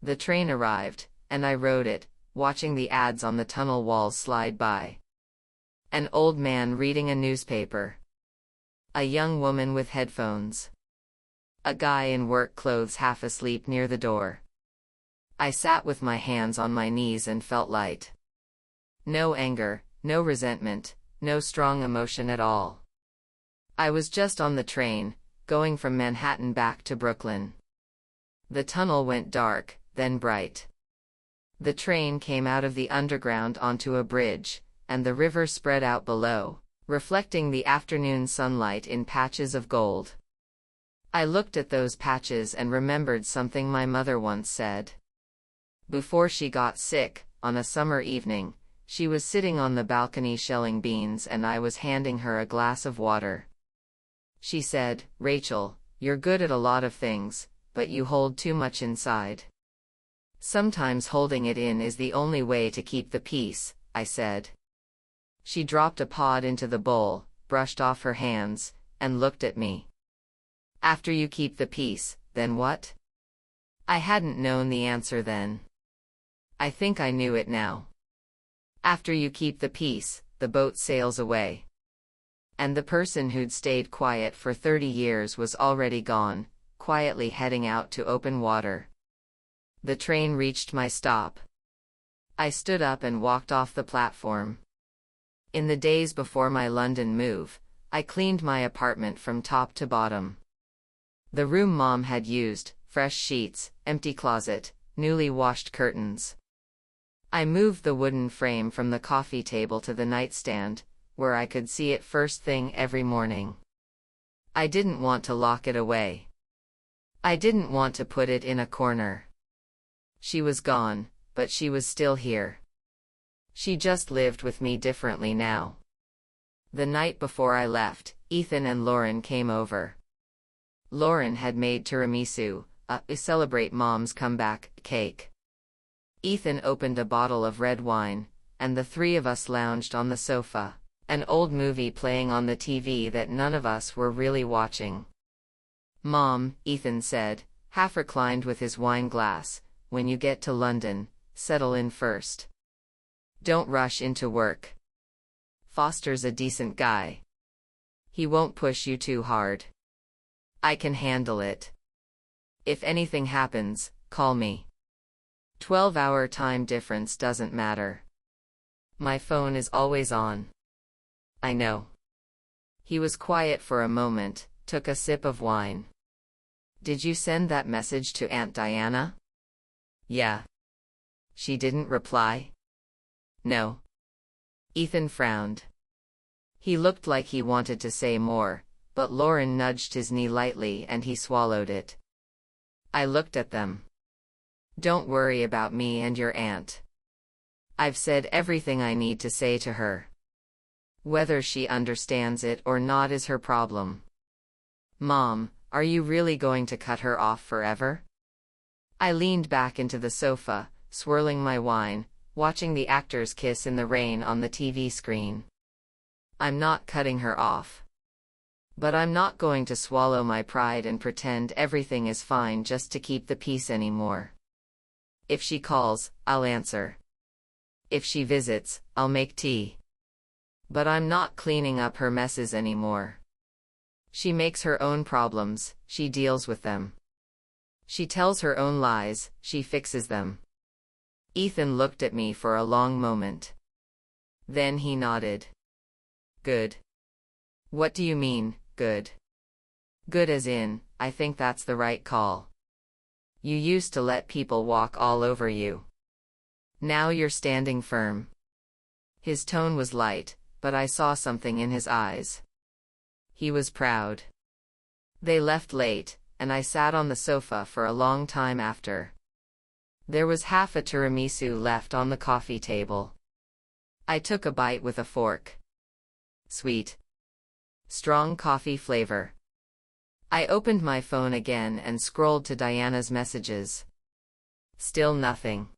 The train arrived, and I rode it, watching the ads on the tunnel walls slide by. An old man reading a newspaper. A young woman with headphones. A guy in work clothes half asleep near the door. I sat with my hands on my knees and felt light. No anger, no resentment, no strong emotion at all. I was just on the train, going from Manhattan back to Brooklyn. The tunnel went dark, then bright. The train came out of the underground onto a bridge, and the river spread out below, reflecting the afternoon sunlight in patches of gold. I looked at those patches and remembered something my mother once said. Before she got sick, on a summer evening, she was sitting on the balcony shelling beans and I was handing her a glass of water. She said, "Rachel, you're good at a lot of things, but you hold too much inside." "Sometimes holding it in is the only way to keep the peace," I said. She dropped a pod into the bowl, brushed off her hands, and looked at me. "After you keep the peace, then what?" I hadn't known the answer then. I think I knew it now. After you keep the peace, the boat sails away. And the person who'd stayed quiet for 30 years was already gone, quietly heading out to open water. The train reached my stop. I stood up and walked off the platform. In the days before my London move, I cleaned my apartment from top to bottom. The room Mom had used, fresh sheets, empty closet, newly washed curtains. I moved the wooden frame from the coffee table to the nightstand, where I could see it first thing every morning. I didn't want to lock it away. I didn't want to put it in a corner. She was gone, but she was still here. She just lived with me differently now. The night before I left, Ethan and Lauren came over. Lauren had made tiramisu, a celebrate Mom's comeback cake. Ethan opened a bottle of red wine, and the three of us lounged on the sofa, an old movie playing on the TV that none of us were really watching. "Mom," Ethan said, half reclined with his wine glass, "when you get to London, settle in first. Don't rush into work. Foster's a decent guy. He won't push you too hard. I can handle it. If anything happens, call me. 12-hour time difference doesn't matter. My phone is always on." "I know." He was quiet for a moment, took a sip of wine. "Did you send that message to Aunt Diana?" "Yeah." "She didn't reply?" "No." Ethan frowned. He looked like he wanted to say more, but Lauren nudged his knee lightly and he swallowed it. I looked at them. "Don't worry about me and your aunt. I've said everything I need to say to her. Whether she understands it or not is her problem." "Mom, are you really going to cut her off forever?" I leaned back into the sofa, swirling my wine, watching the actors kiss in the rain on the TV screen. "I'm not cutting her off. But I'm not going to swallow my pride and pretend everything is fine just to keep the peace anymore. If she calls, I'll answer. If she visits, I'll make tea. But I'm not cleaning up her messes anymore. She makes her own problems, she deals with them. She tells her own lies, she fixes them." Ethan looked at me for a long moment. Then he nodded. "Good." "What do you mean, good?" "Good as in, I think that's the right call. You used to let people walk all over you. Now you're standing firm." His tone was light, but I saw something in his eyes. He was proud. They left late, and I sat on the sofa for a long time after. There was half a tiramisu left on the coffee table. I took a bite with a fork. Sweet. Strong coffee flavor. I opened my phone again and scrolled to Diana's messages. Still nothing.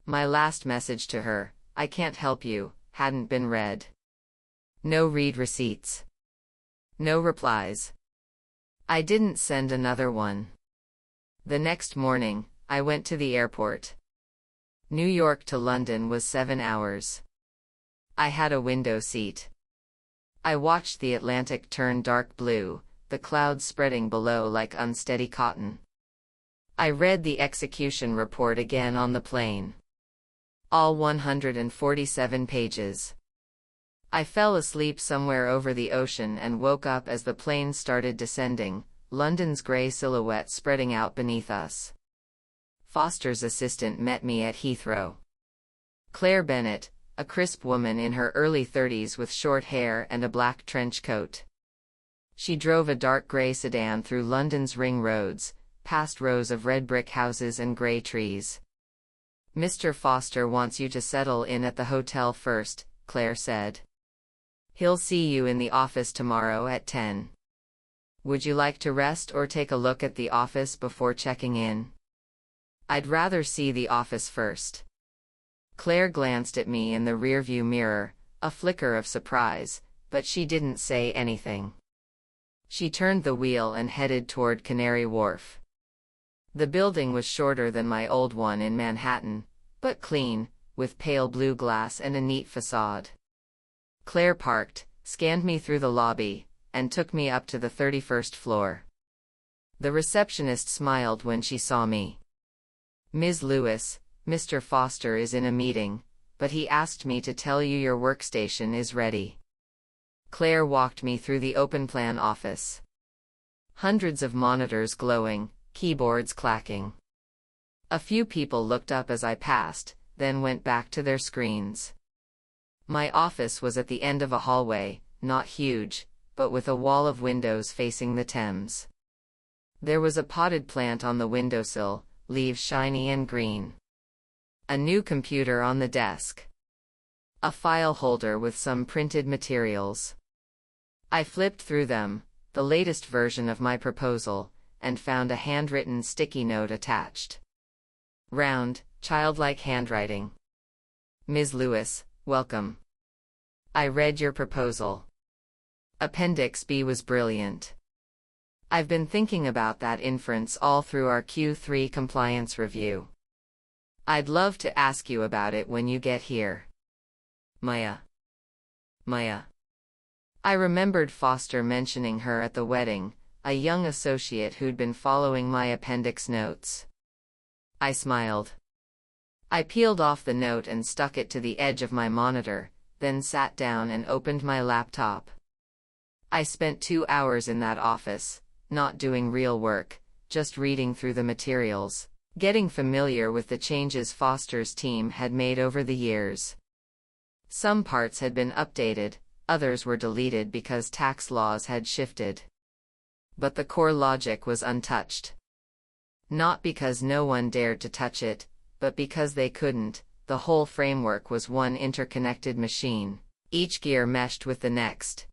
My last message to her, "I can't help you," hadn't been read. No read receipts. No replies. I didn't send another one. The next morning, I went to the airport. New York to London was 7 hours. I had a window seat. I watched the Atlantic turn dark blue, the clouds spreading below like unsteady cotton. I read the execution report again on the plane. All 147 pages. I fell asleep somewhere over the ocean and woke up as the plane started descending, London's grey silhouette spreading out beneath us. Foster's assistant met me at Heathrow. Claire Bennett, a crisp woman in her early 30s with short hair and a black trench coat. She drove a dark grey sedan through London's ring roads, past rows of red brick houses and grey trees. "Mr. Foster wants you to settle in at the hotel first," Claire said. "He'll see you in the office tomorrow at 10. Would you like to rest or take a look at the office before checking in?" "I'd rather see the office first." Claire glanced at me in the rearview mirror, a flicker of surprise, but she didn't say anything. She turned the wheel and headed toward Canary Wharf. The building was shorter than my old one in Manhattan, but clean, with pale blue glass and a neat facade. Claire parked, scanned me through the lobby, and took me up to the 31st floor. The receptionist smiled when she saw me. "Ms. Lewis, Mr. Foster is in a meeting, but he asked me to tell you your workstation is ready." Claire walked me through the open-plan office. Hundreds of monitors glowing, keyboards clacking. A few people looked up as I passed, then went back to their screens. My office was at the end of a hallway, not huge, but with a wall of windows facing the Thames. There was a potted plant on the windowsill, leaves shiny and green. A new computer on the desk. A file holder with some printed materials. I flipped through them, the latest version of my proposal, and found a handwritten sticky note attached. Round, childlike handwriting. Ms. Lewis, welcome. I read your proposal. Appendix B was brilliant. I've been thinking about that inference all through our Q3 compliance review. I'd love to ask you about it when you get here. Maya. I remembered Foster mentioning her at the wedding, a young associate who'd been following my appendix notes. I smiled. I peeled off the note and stuck it to the edge of my monitor, then sat down and opened my laptop. I spent 2 hours in that office, not doing real work, just reading through the materials, getting familiar with the changes Foster's team had made over the years. Some parts had been updated, others were deleted because tax laws had shifted. But the core logic was untouched. Not because no one dared to touch it, but because they couldn't. The whole framework was one interconnected machine, each gear meshed with the next.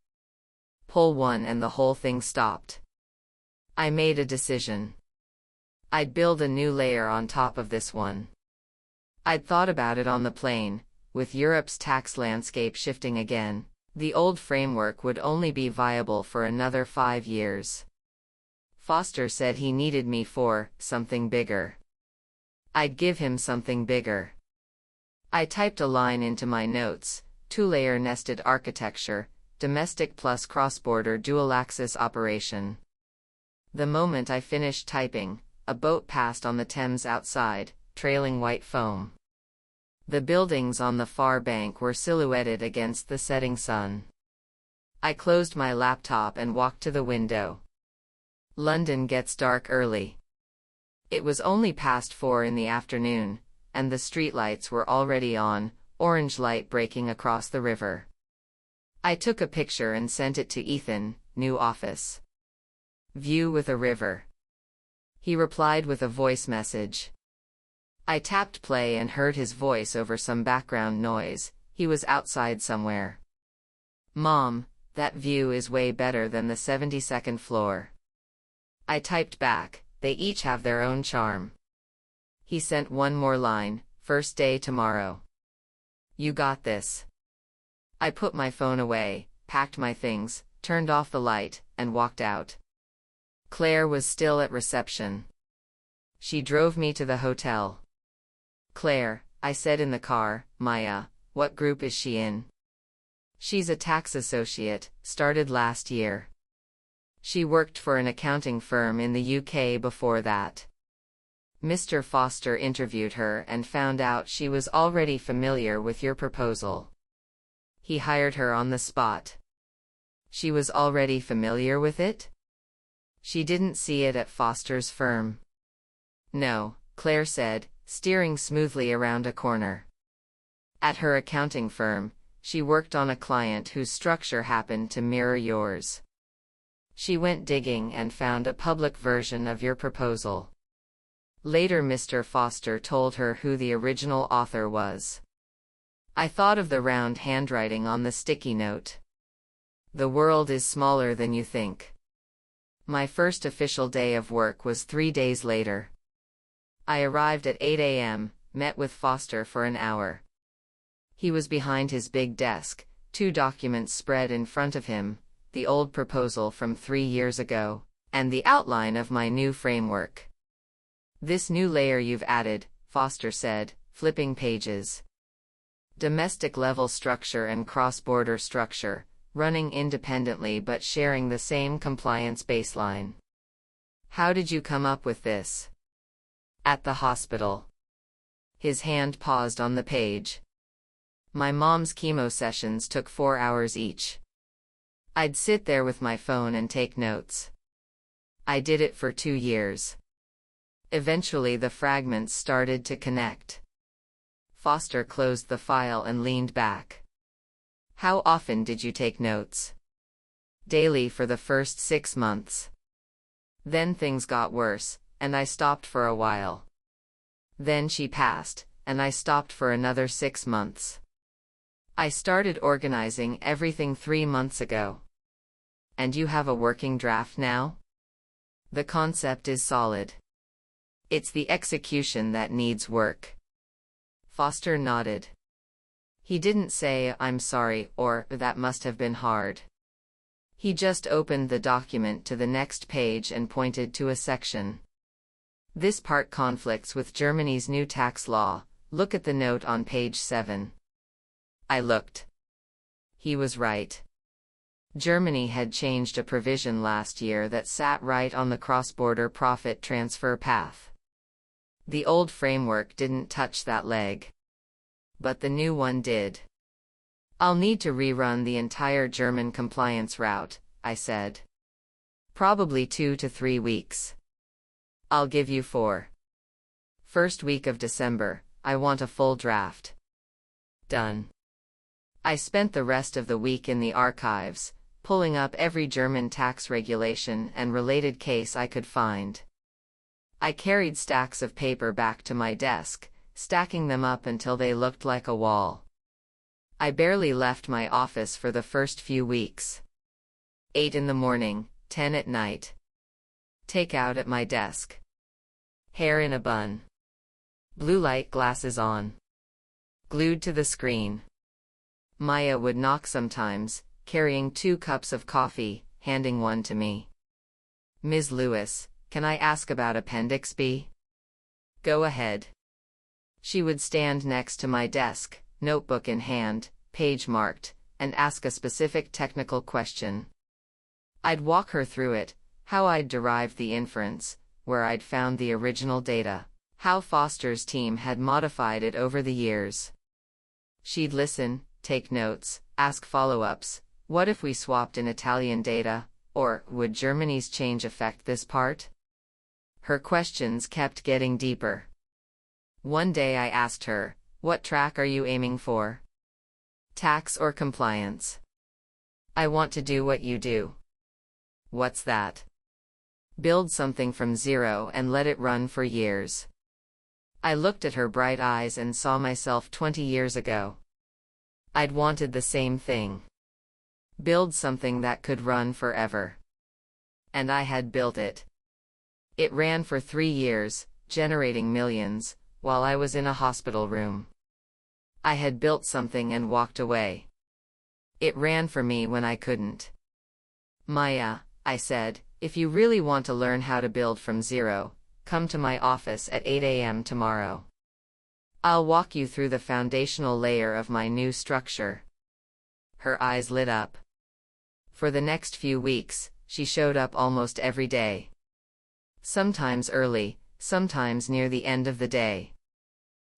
Pull one and the whole thing stopped. I made a decision. I'd build a new layer on top of this one. I'd thought about it on the plane. With Europe's tax landscape shifting again, the old framework would only be viable for another 5 years. Foster said he needed me for something bigger. I'd give him something bigger. I typed a line into my notes: 2-layer nested architecture, domestic plus cross-border dual-axis operation. The moment I finished typing, a boat passed on the Thames outside, trailing white foam. The buildings on the far bank were silhouetted against the setting sun. I closed my laptop and walked to the window. London gets dark early. It was only past 4 in the afternoon, and the streetlights were already on, orange light breaking across the river. I took a picture and sent it to Ethan, new office. View with a river. He replied with a voice message. I tapped play and heard his voice over some background noise. He was outside somewhere. Mom, that view is way better than the 72nd floor. I typed back, they each have their own charm. He sent one more line, first day tomorrow. You got this. I put my phone away, packed my things, turned off the light, and walked out. Claire was still at reception. She drove me to the hotel. Claire, I said in the car. Maya, what group is she in? She's a tax associate, started last year. She worked for an accounting firm in the UK before that. Mr. Foster interviewed her and found out she was already familiar with your proposal. He hired her on the spot. She was already familiar with it? She didn't see it at Foster's firm. No, Claire said, steering smoothly around a corner. At her accounting firm, she worked on a client whose structure happened to mirror yours. She went digging and found a public version of your proposal. Later Mr. Foster told her who the original author was. I thought of the round handwriting on the sticky note. The world is smaller than you think. My first official day of work was 3 days later. I arrived at 8 a.m., met with Foster for an hour. He was behind his big desk, 2 documents spread in front of him, the old proposal from 3 years ago, and the outline of my new framework. This new layer you've added, Foster said, flipping pages. Domestic level structure and cross-border structure, running independently but sharing the same compliance baseline. How did you come up with this? At the hospital. His hand paused on the page. My mom's chemo sessions took 4 hours each. I'd sit there with my phone and take notes. I did it for 2 years. Eventually the fragments started to connect. Foster closed the file and leaned back. How often did you take notes? Daily for the first 6 months. Then things got worse, and I stopped for a while. Then she passed, and I stopped for another 6 months. I started organizing everything 3 months ago. And you have a working draft now? The concept is solid. It's the execution that needs work. Foster nodded. He didn't say, "I'm sorry," or "that must have been hard." He just opened the document to the next page and pointed to a section. This part conflicts with Germany's new tax law. Look at the note on page 7. I looked. He was right. Germany had changed a provision last year that sat right on the cross-border profit transfer path. The old framework didn't touch that leg. But the new one did. I'll need to rerun the entire German compliance route, I said. Probably 2 to 3 weeks. I'll give you 4. First week of December, I want a full draft. Done. I spent the rest of the week in the archives, pulling up every German tax regulation and related case I could find. I carried stacks of paper back to my desk, stacking them up until they looked like a wall. I barely left my office for the first few weeks. 8 in the morning, 10 at night. Takeout at my desk. Hair in a bun. Blue light glasses on. Glued to the screen. Maya would knock sometimes, carrying 2 cups of coffee, handing one to me. "Ms. Lewis, can I ask about Appendix B?" "Go ahead." She would stand next to my desk, notebook in hand, page marked, and ask a specific technical question. I'd walk her through it, how I'd derived the inference, where I'd found the original data, how Foster's team had modified it over the years. She'd listen, take notes, ask follow-ups. What if we swapped in Italian data, or would Germany's change affect this part? Her questions kept getting deeper. One day I asked her, "What track are you aiming for? Tax or compliance?" "I want to do what you do." "What's that?" "Build something from zero and let it run for years." I looked at her bright eyes and saw myself 20 years ago. I'd wanted the same thing. Build something that could run forever. And I had built it. It ran for 3 years, generating millions, while I was in a hospital room. I had built something and walked away. It ran for me when I couldn't. "Maya," I said, "if you really want to learn how to build from zero, come to my office at 8 a.m. tomorrow. I'll walk you through the foundational layer of my new structure." Her eyes lit up. For the next few weeks, she showed up almost every day. Sometimes early, sometimes near the end of the day.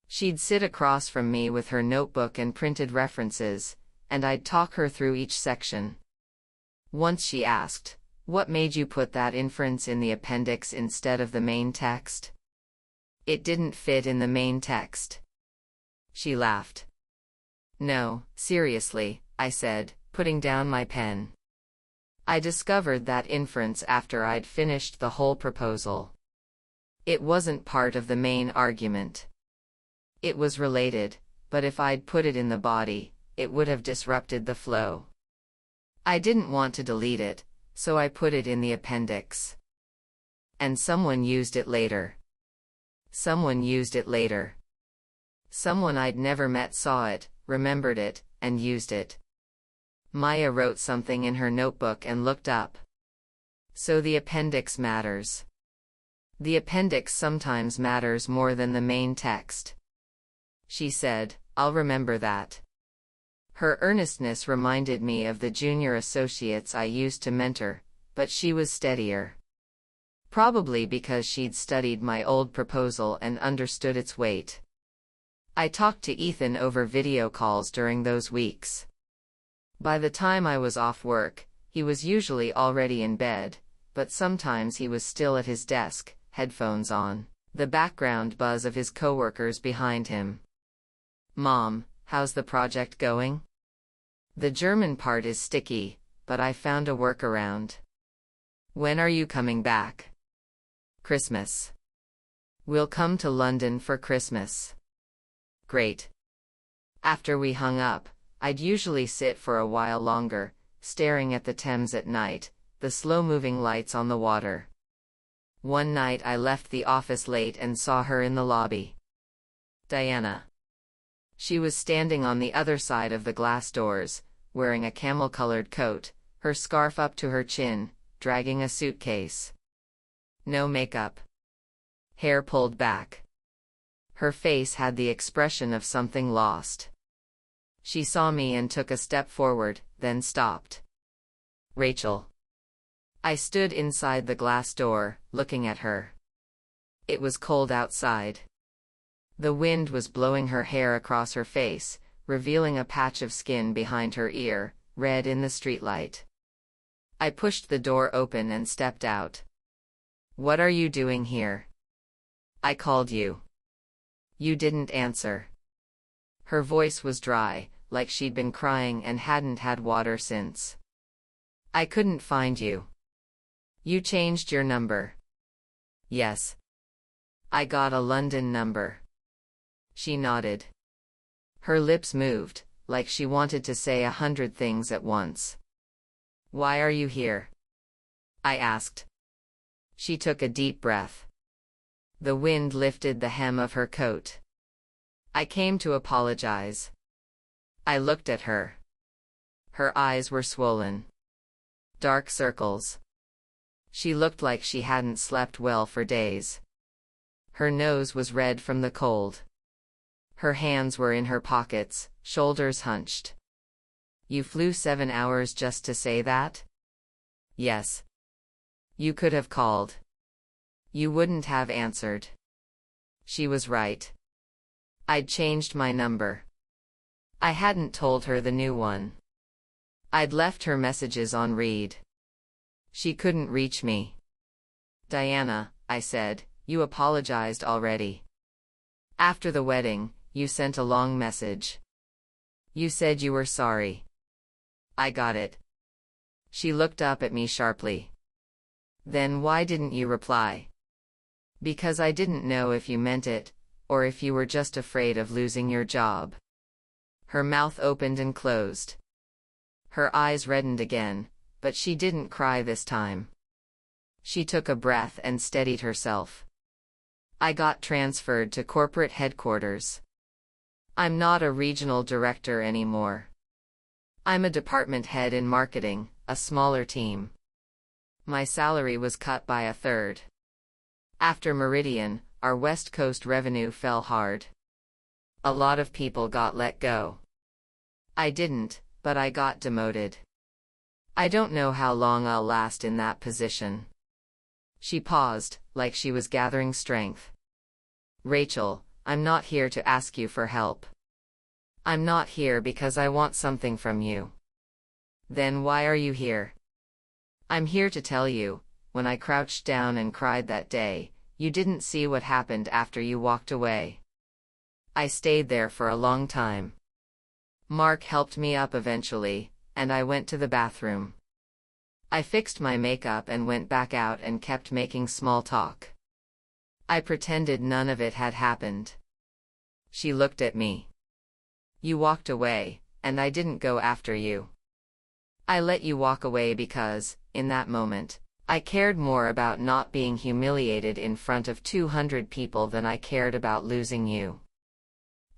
She'd sit across from me with her notebook and printed references, and I'd talk her through each section. Once she asked, "What made you put that inference in the appendix instead of the main text?" "It didn't fit in the main text." She laughed. "No, seriously," I said, putting down my pen. "I discovered that inference after I'd finished the whole proposal. It wasn't part of the main argument. It was related, but if I'd put it in the body, it would have disrupted the flow. I didn't want to delete it, so I put it in the appendix. And someone used it later. Someone used it later. Someone I'd never met saw it, remembered it, and used it." Maya wrote something in her notebook and looked up. "So the appendix matters. The appendix sometimes matters more than the main text." She said, "I'll remember that." Her earnestness reminded me of the junior associates I used to mentor, but she was steadier. Probably because she'd studied my old proposal and understood its weight. I talked to Ethan over video calls during those weeks. By the time I was off work, he was usually already in bed, but sometimes he was still at his desk, headphones on, the background buzz of his coworkers behind him. "Mom, how's the project going?" "The German part is sticky, but I found a workaround." "When are you coming back?" "Christmas." "We'll come to London for Christmas." "Great." After we hung up, I'd usually sit for a while longer, staring at the Thames at night, the slow-moving lights on the water. One night I left the office late and saw her in the lobby. Diana. She was standing on the other side of the glass doors, wearing a camel-colored coat, her scarf up to her chin, dragging a suitcase. No makeup. Hair pulled back. Her face had the expression of something lost. She saw me and took a step forward, then stopped. "Rachel." I stood inside the glass door, looking at her. It was cold outside. The wind was blowing her hair across her face, revealing a patch of skin behind her ear, red in the streetlight. I pushed the door open and stepped out. "What are you doing here?" "I called you. You didn't answer." Her voice was dry, like she'd been crying and hadn't had water since. "I couldn't find you." "You changed your number." "Yes. I got a London number." She nodded. Her lips moved, like she wanted to say 100 things at once. "Why are you here?" I asked. She took a deep breath. The wind lifted the hem of her coat. "I came to apologize." I looked at her. Her eyes were swollen. Dark circles. She looked like she hadn't slept well for days. Her nose was red from the cold. Her hands were in her pockets, shoulders hunched. "You flew 7 hours just to say that?" "Yes." "You could have called. You wouldn't have answered." She was right. I'd changed my number. I hadn't told her the new one. I'd left her messages on read. She couldn't reach me. "Diana," I said, "you apologized already. After the wedding, you sent a long message. You said you were sorry." "I got it." She looked up at me sharply. "Then why didn't you reply?" "Because I didn't know if you meant it, or if you were just afraid of losing your job." Her mouth opened and closed. Her eyes reddened again, but she didn't cry this time. She took a breath and steadied herself. "I got transferred to corporate headquarters. I'm not a regional director anymore. I'm a department head in marketing, a smaller team. My salary was cut by a third. After Meridian, our West Coast revenue fell hard. A lot of people got let go. I didn't, but I got demoted. I don't know how long I'll last in that position." She paused, like she was gathering strength. "Rachel, I'm not here to ask you for help. I'm not here because I want something from you." "Then why are you here?" "I'm here to tell you, when I crouched down and cried that day, you didn't see what happened after you walked away. I stayed there for a long time. Mark helped me up eventually, and I went to the bathroom. I fixed my makeup and went back out and kept making small talk. I pretended none of it had happened." She looked at me. "You walked away, and I didn't go after you. I let you walk away because, in that moment, I cared more about not being humiliated in front of 200 people than I cared about losing you.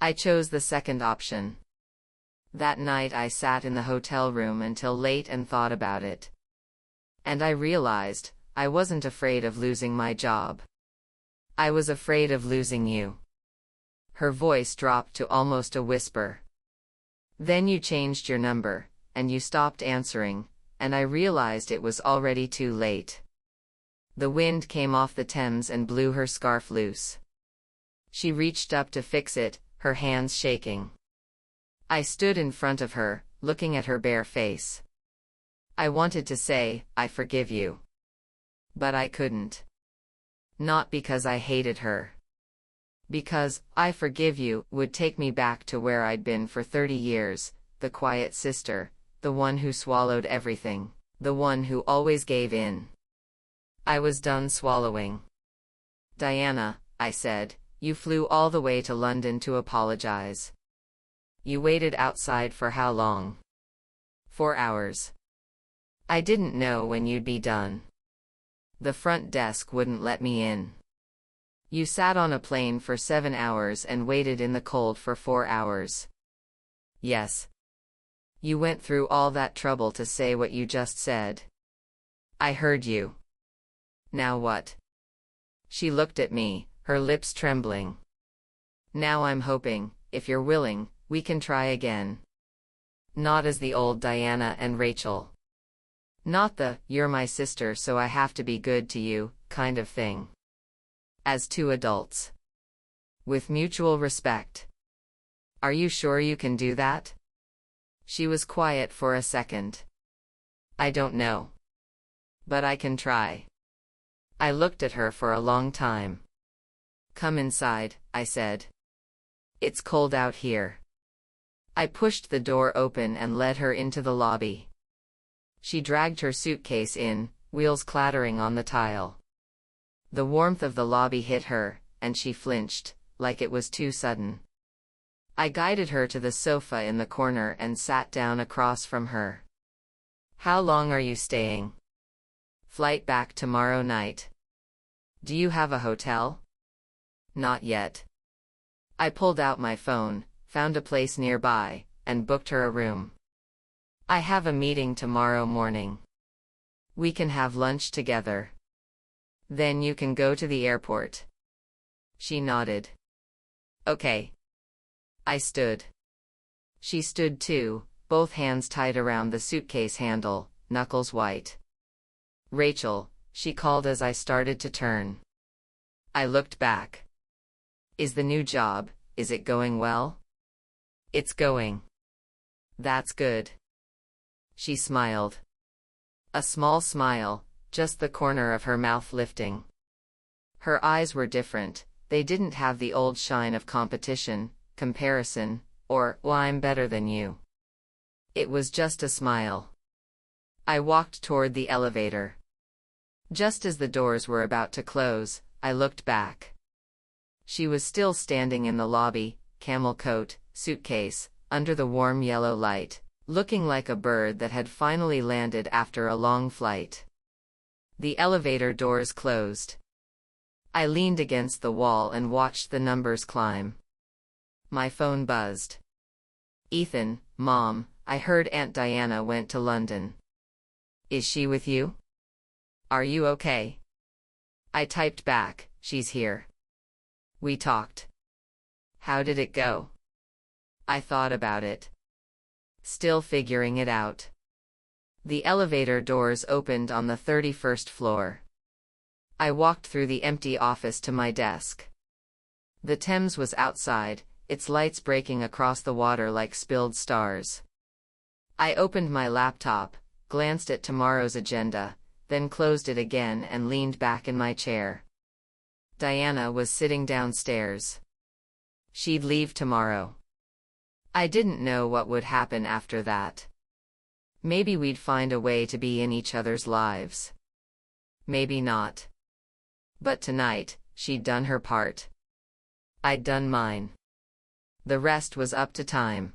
I chose the second option." That night I sat in the hotel room until late and thought about it. And I realized, I wasn't afraid of losing my job. I was afraid of losing you. Her voice dropped to almost a whisper. "Then you changed your number, and you stopped answering, and I realized it was already too late." The wind came off the Thames and blew her scarf loose. She reached up to fix it, her hands shaking. I stood in front of her, looking at her bare face. I wanted to say, "I forgive you." But I couldn't. Not because I hated her. Because, "I forgive you," would take me back to where I'd been for 30 years, the quiet sister, the one who swallowed everything, the one who always gave in. I was done swallowing. "Diana," I said, "you flew all the way to London to apologize. You waited outside for how long?" 4 hours. I didn't know when you'd be done. The front desk wouldn't let me in. You sat on a plane for 7 hours and waited in the cold for 4 hours. Yes. You went through all that trouble to say what you just said. I heard you. Now what? She looked at me, her lips trembling. Now I'm hoping, if you're willing, we can try again. Not as the old Diana and Rachel. Not the, "you're my sister so I have to be good to you," kind of thing. As two adults. With mutual respect. Are you sure you can do that? She was quiet for a second. I don't know. But I can try. I looked at her for a long time. Come inside, I said. It's cold out here. I pushed the door open and led her into the lobby. She dragged her suitcase in, wheels clattering on the tile. The warmth of the lobby hit her, and she flinched, like it was too sudden. I guided her to the sofa in the corner and sat down across from her. How long are you staying? Flight back tomorrow night. Do you have a hotel? Not yet. I pulled out my phone, found a place nearby, and booked her a room. I have a meeting tomorrow morning. We can have lunch together. Then you can go to the airport. She nodded. Okay. I stood. She stood too, both hands tied around the suitcase handle, knuckles white. Rachel, she called as I started to turn. I looked back. Is the new job, is it going well? It's going. That's good. She smiled. A small smile, just the corner of her mouth lifting. Her eyes were different, they didn't have the old shine of competition, comparison, or, "Well, I'm better than you." It was just a smile. I walked toward the elevator. Just as the doors were about to close, I looked back. She was still standing in the lobby, camel coat, suitcase, under the warm yellow light, looking like a bird that had finally landed after a long flight. The elevator doors closed. I leaned against the wall and watched the numbers climb. My phone buzzed. Ethan, Mom, I heard Aunt Diana went to London. Is she with you? Are you okay? I typed back, she's here. We talked. How did it go? I thought about it. Still figuring it out. The elevator doors opened on the 31st floor. I walked through the empty office to my desk. The Thames was outside, its lights breaking across the water like spilled stars. I opened my laptop, glanced at tomorrow's agenda, then closed it again and leaned back in my chair. Diana was sitting downstairs. She'd leave tomorrow. I didn't know what would happen after that. Maybe we'd find a way to be in each other's lives. Maybe not. But tonight, she'd done her part. I'd done mine. The rest was up to time.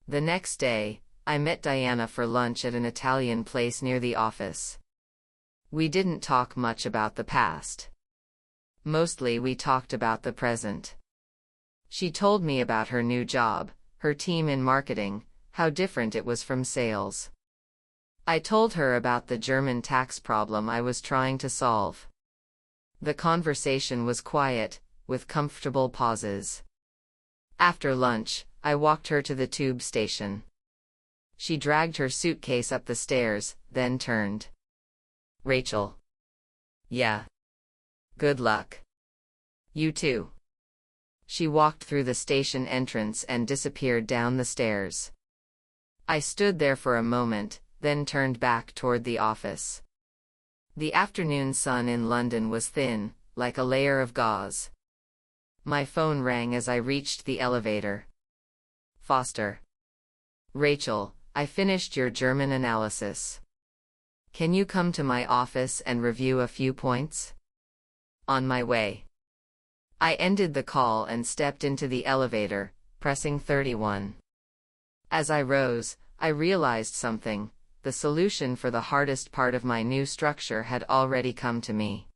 The next day, I met Diana for lunch at an Italian place near the office. We didn't talk much about the past. Mostly we talked about the present. She told me about her new job, her team in marketing, how different it was from sales. I told her about the German tax problem I was trying to solve. The conversation was quiet, with comfortable pauses. After lunch, I walked her to the tube station. She dragged her suitcase up the stairs, then turned. Rachel. Yeah. Good luck. You too. She walked through the station entrance and disappeared down the stairs. I stood there for a moment, then turned back toward the office. The afternoon sun in London was thin, like a layer of gauze. My phone rang as I reached the elevator. Foster. Rachel, I finished your German analysis. Can you come to my office and review a few points? On my way. I ended the call and stepped into the elevator, pressing 31. As I rose, I realized something. The solution for the hardest part of my new structure had already come to me.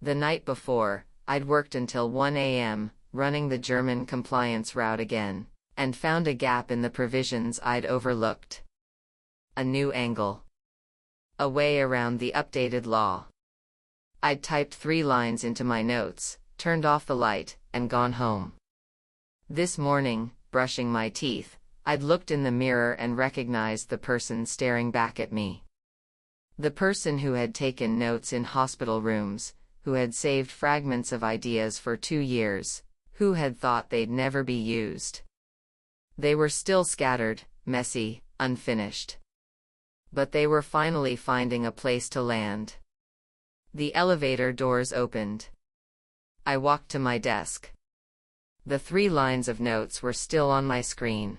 The night before, I'd worked until 1 a.m., running the German compliance route again, and found a gap in the provisions I'd overlooked. A new angle. A way around the updated law. I'd typed 3 lines into my notes, turned off the light, and gone home. This morning, brushing my teeth, I'd looked in the mirror and recognized the person staring back at me. The person who had taken notes in hospital rooms, who had saved fragments of ideas for 2 years, who had thought they'd never be used. They were still scattered, messy, unfinished. But they were finally finding a place to land. The elevator doors opened. I walked to my desk. The 3 lines of notes were still on my screen.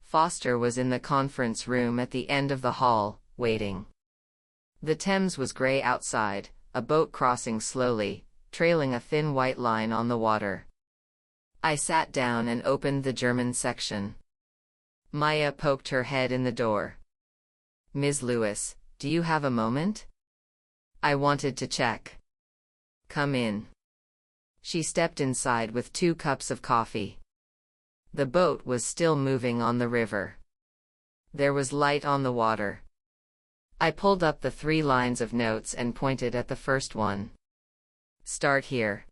Foster was in the conference room at the end of the hall, waiting. The Thames was gray outside, a boat crossing slowly, trailing a thin white line on the water. I sat down and opened the German section. Maya poked her head in the door. Ms. Lewis, do you have a moment? I wanted to check. Come in. She stepped inside with 2 cups of coffee. The boat was still moving on the river. There was light on the water. I pulled up the 3 lines of notes and pointed at the first one. Start here.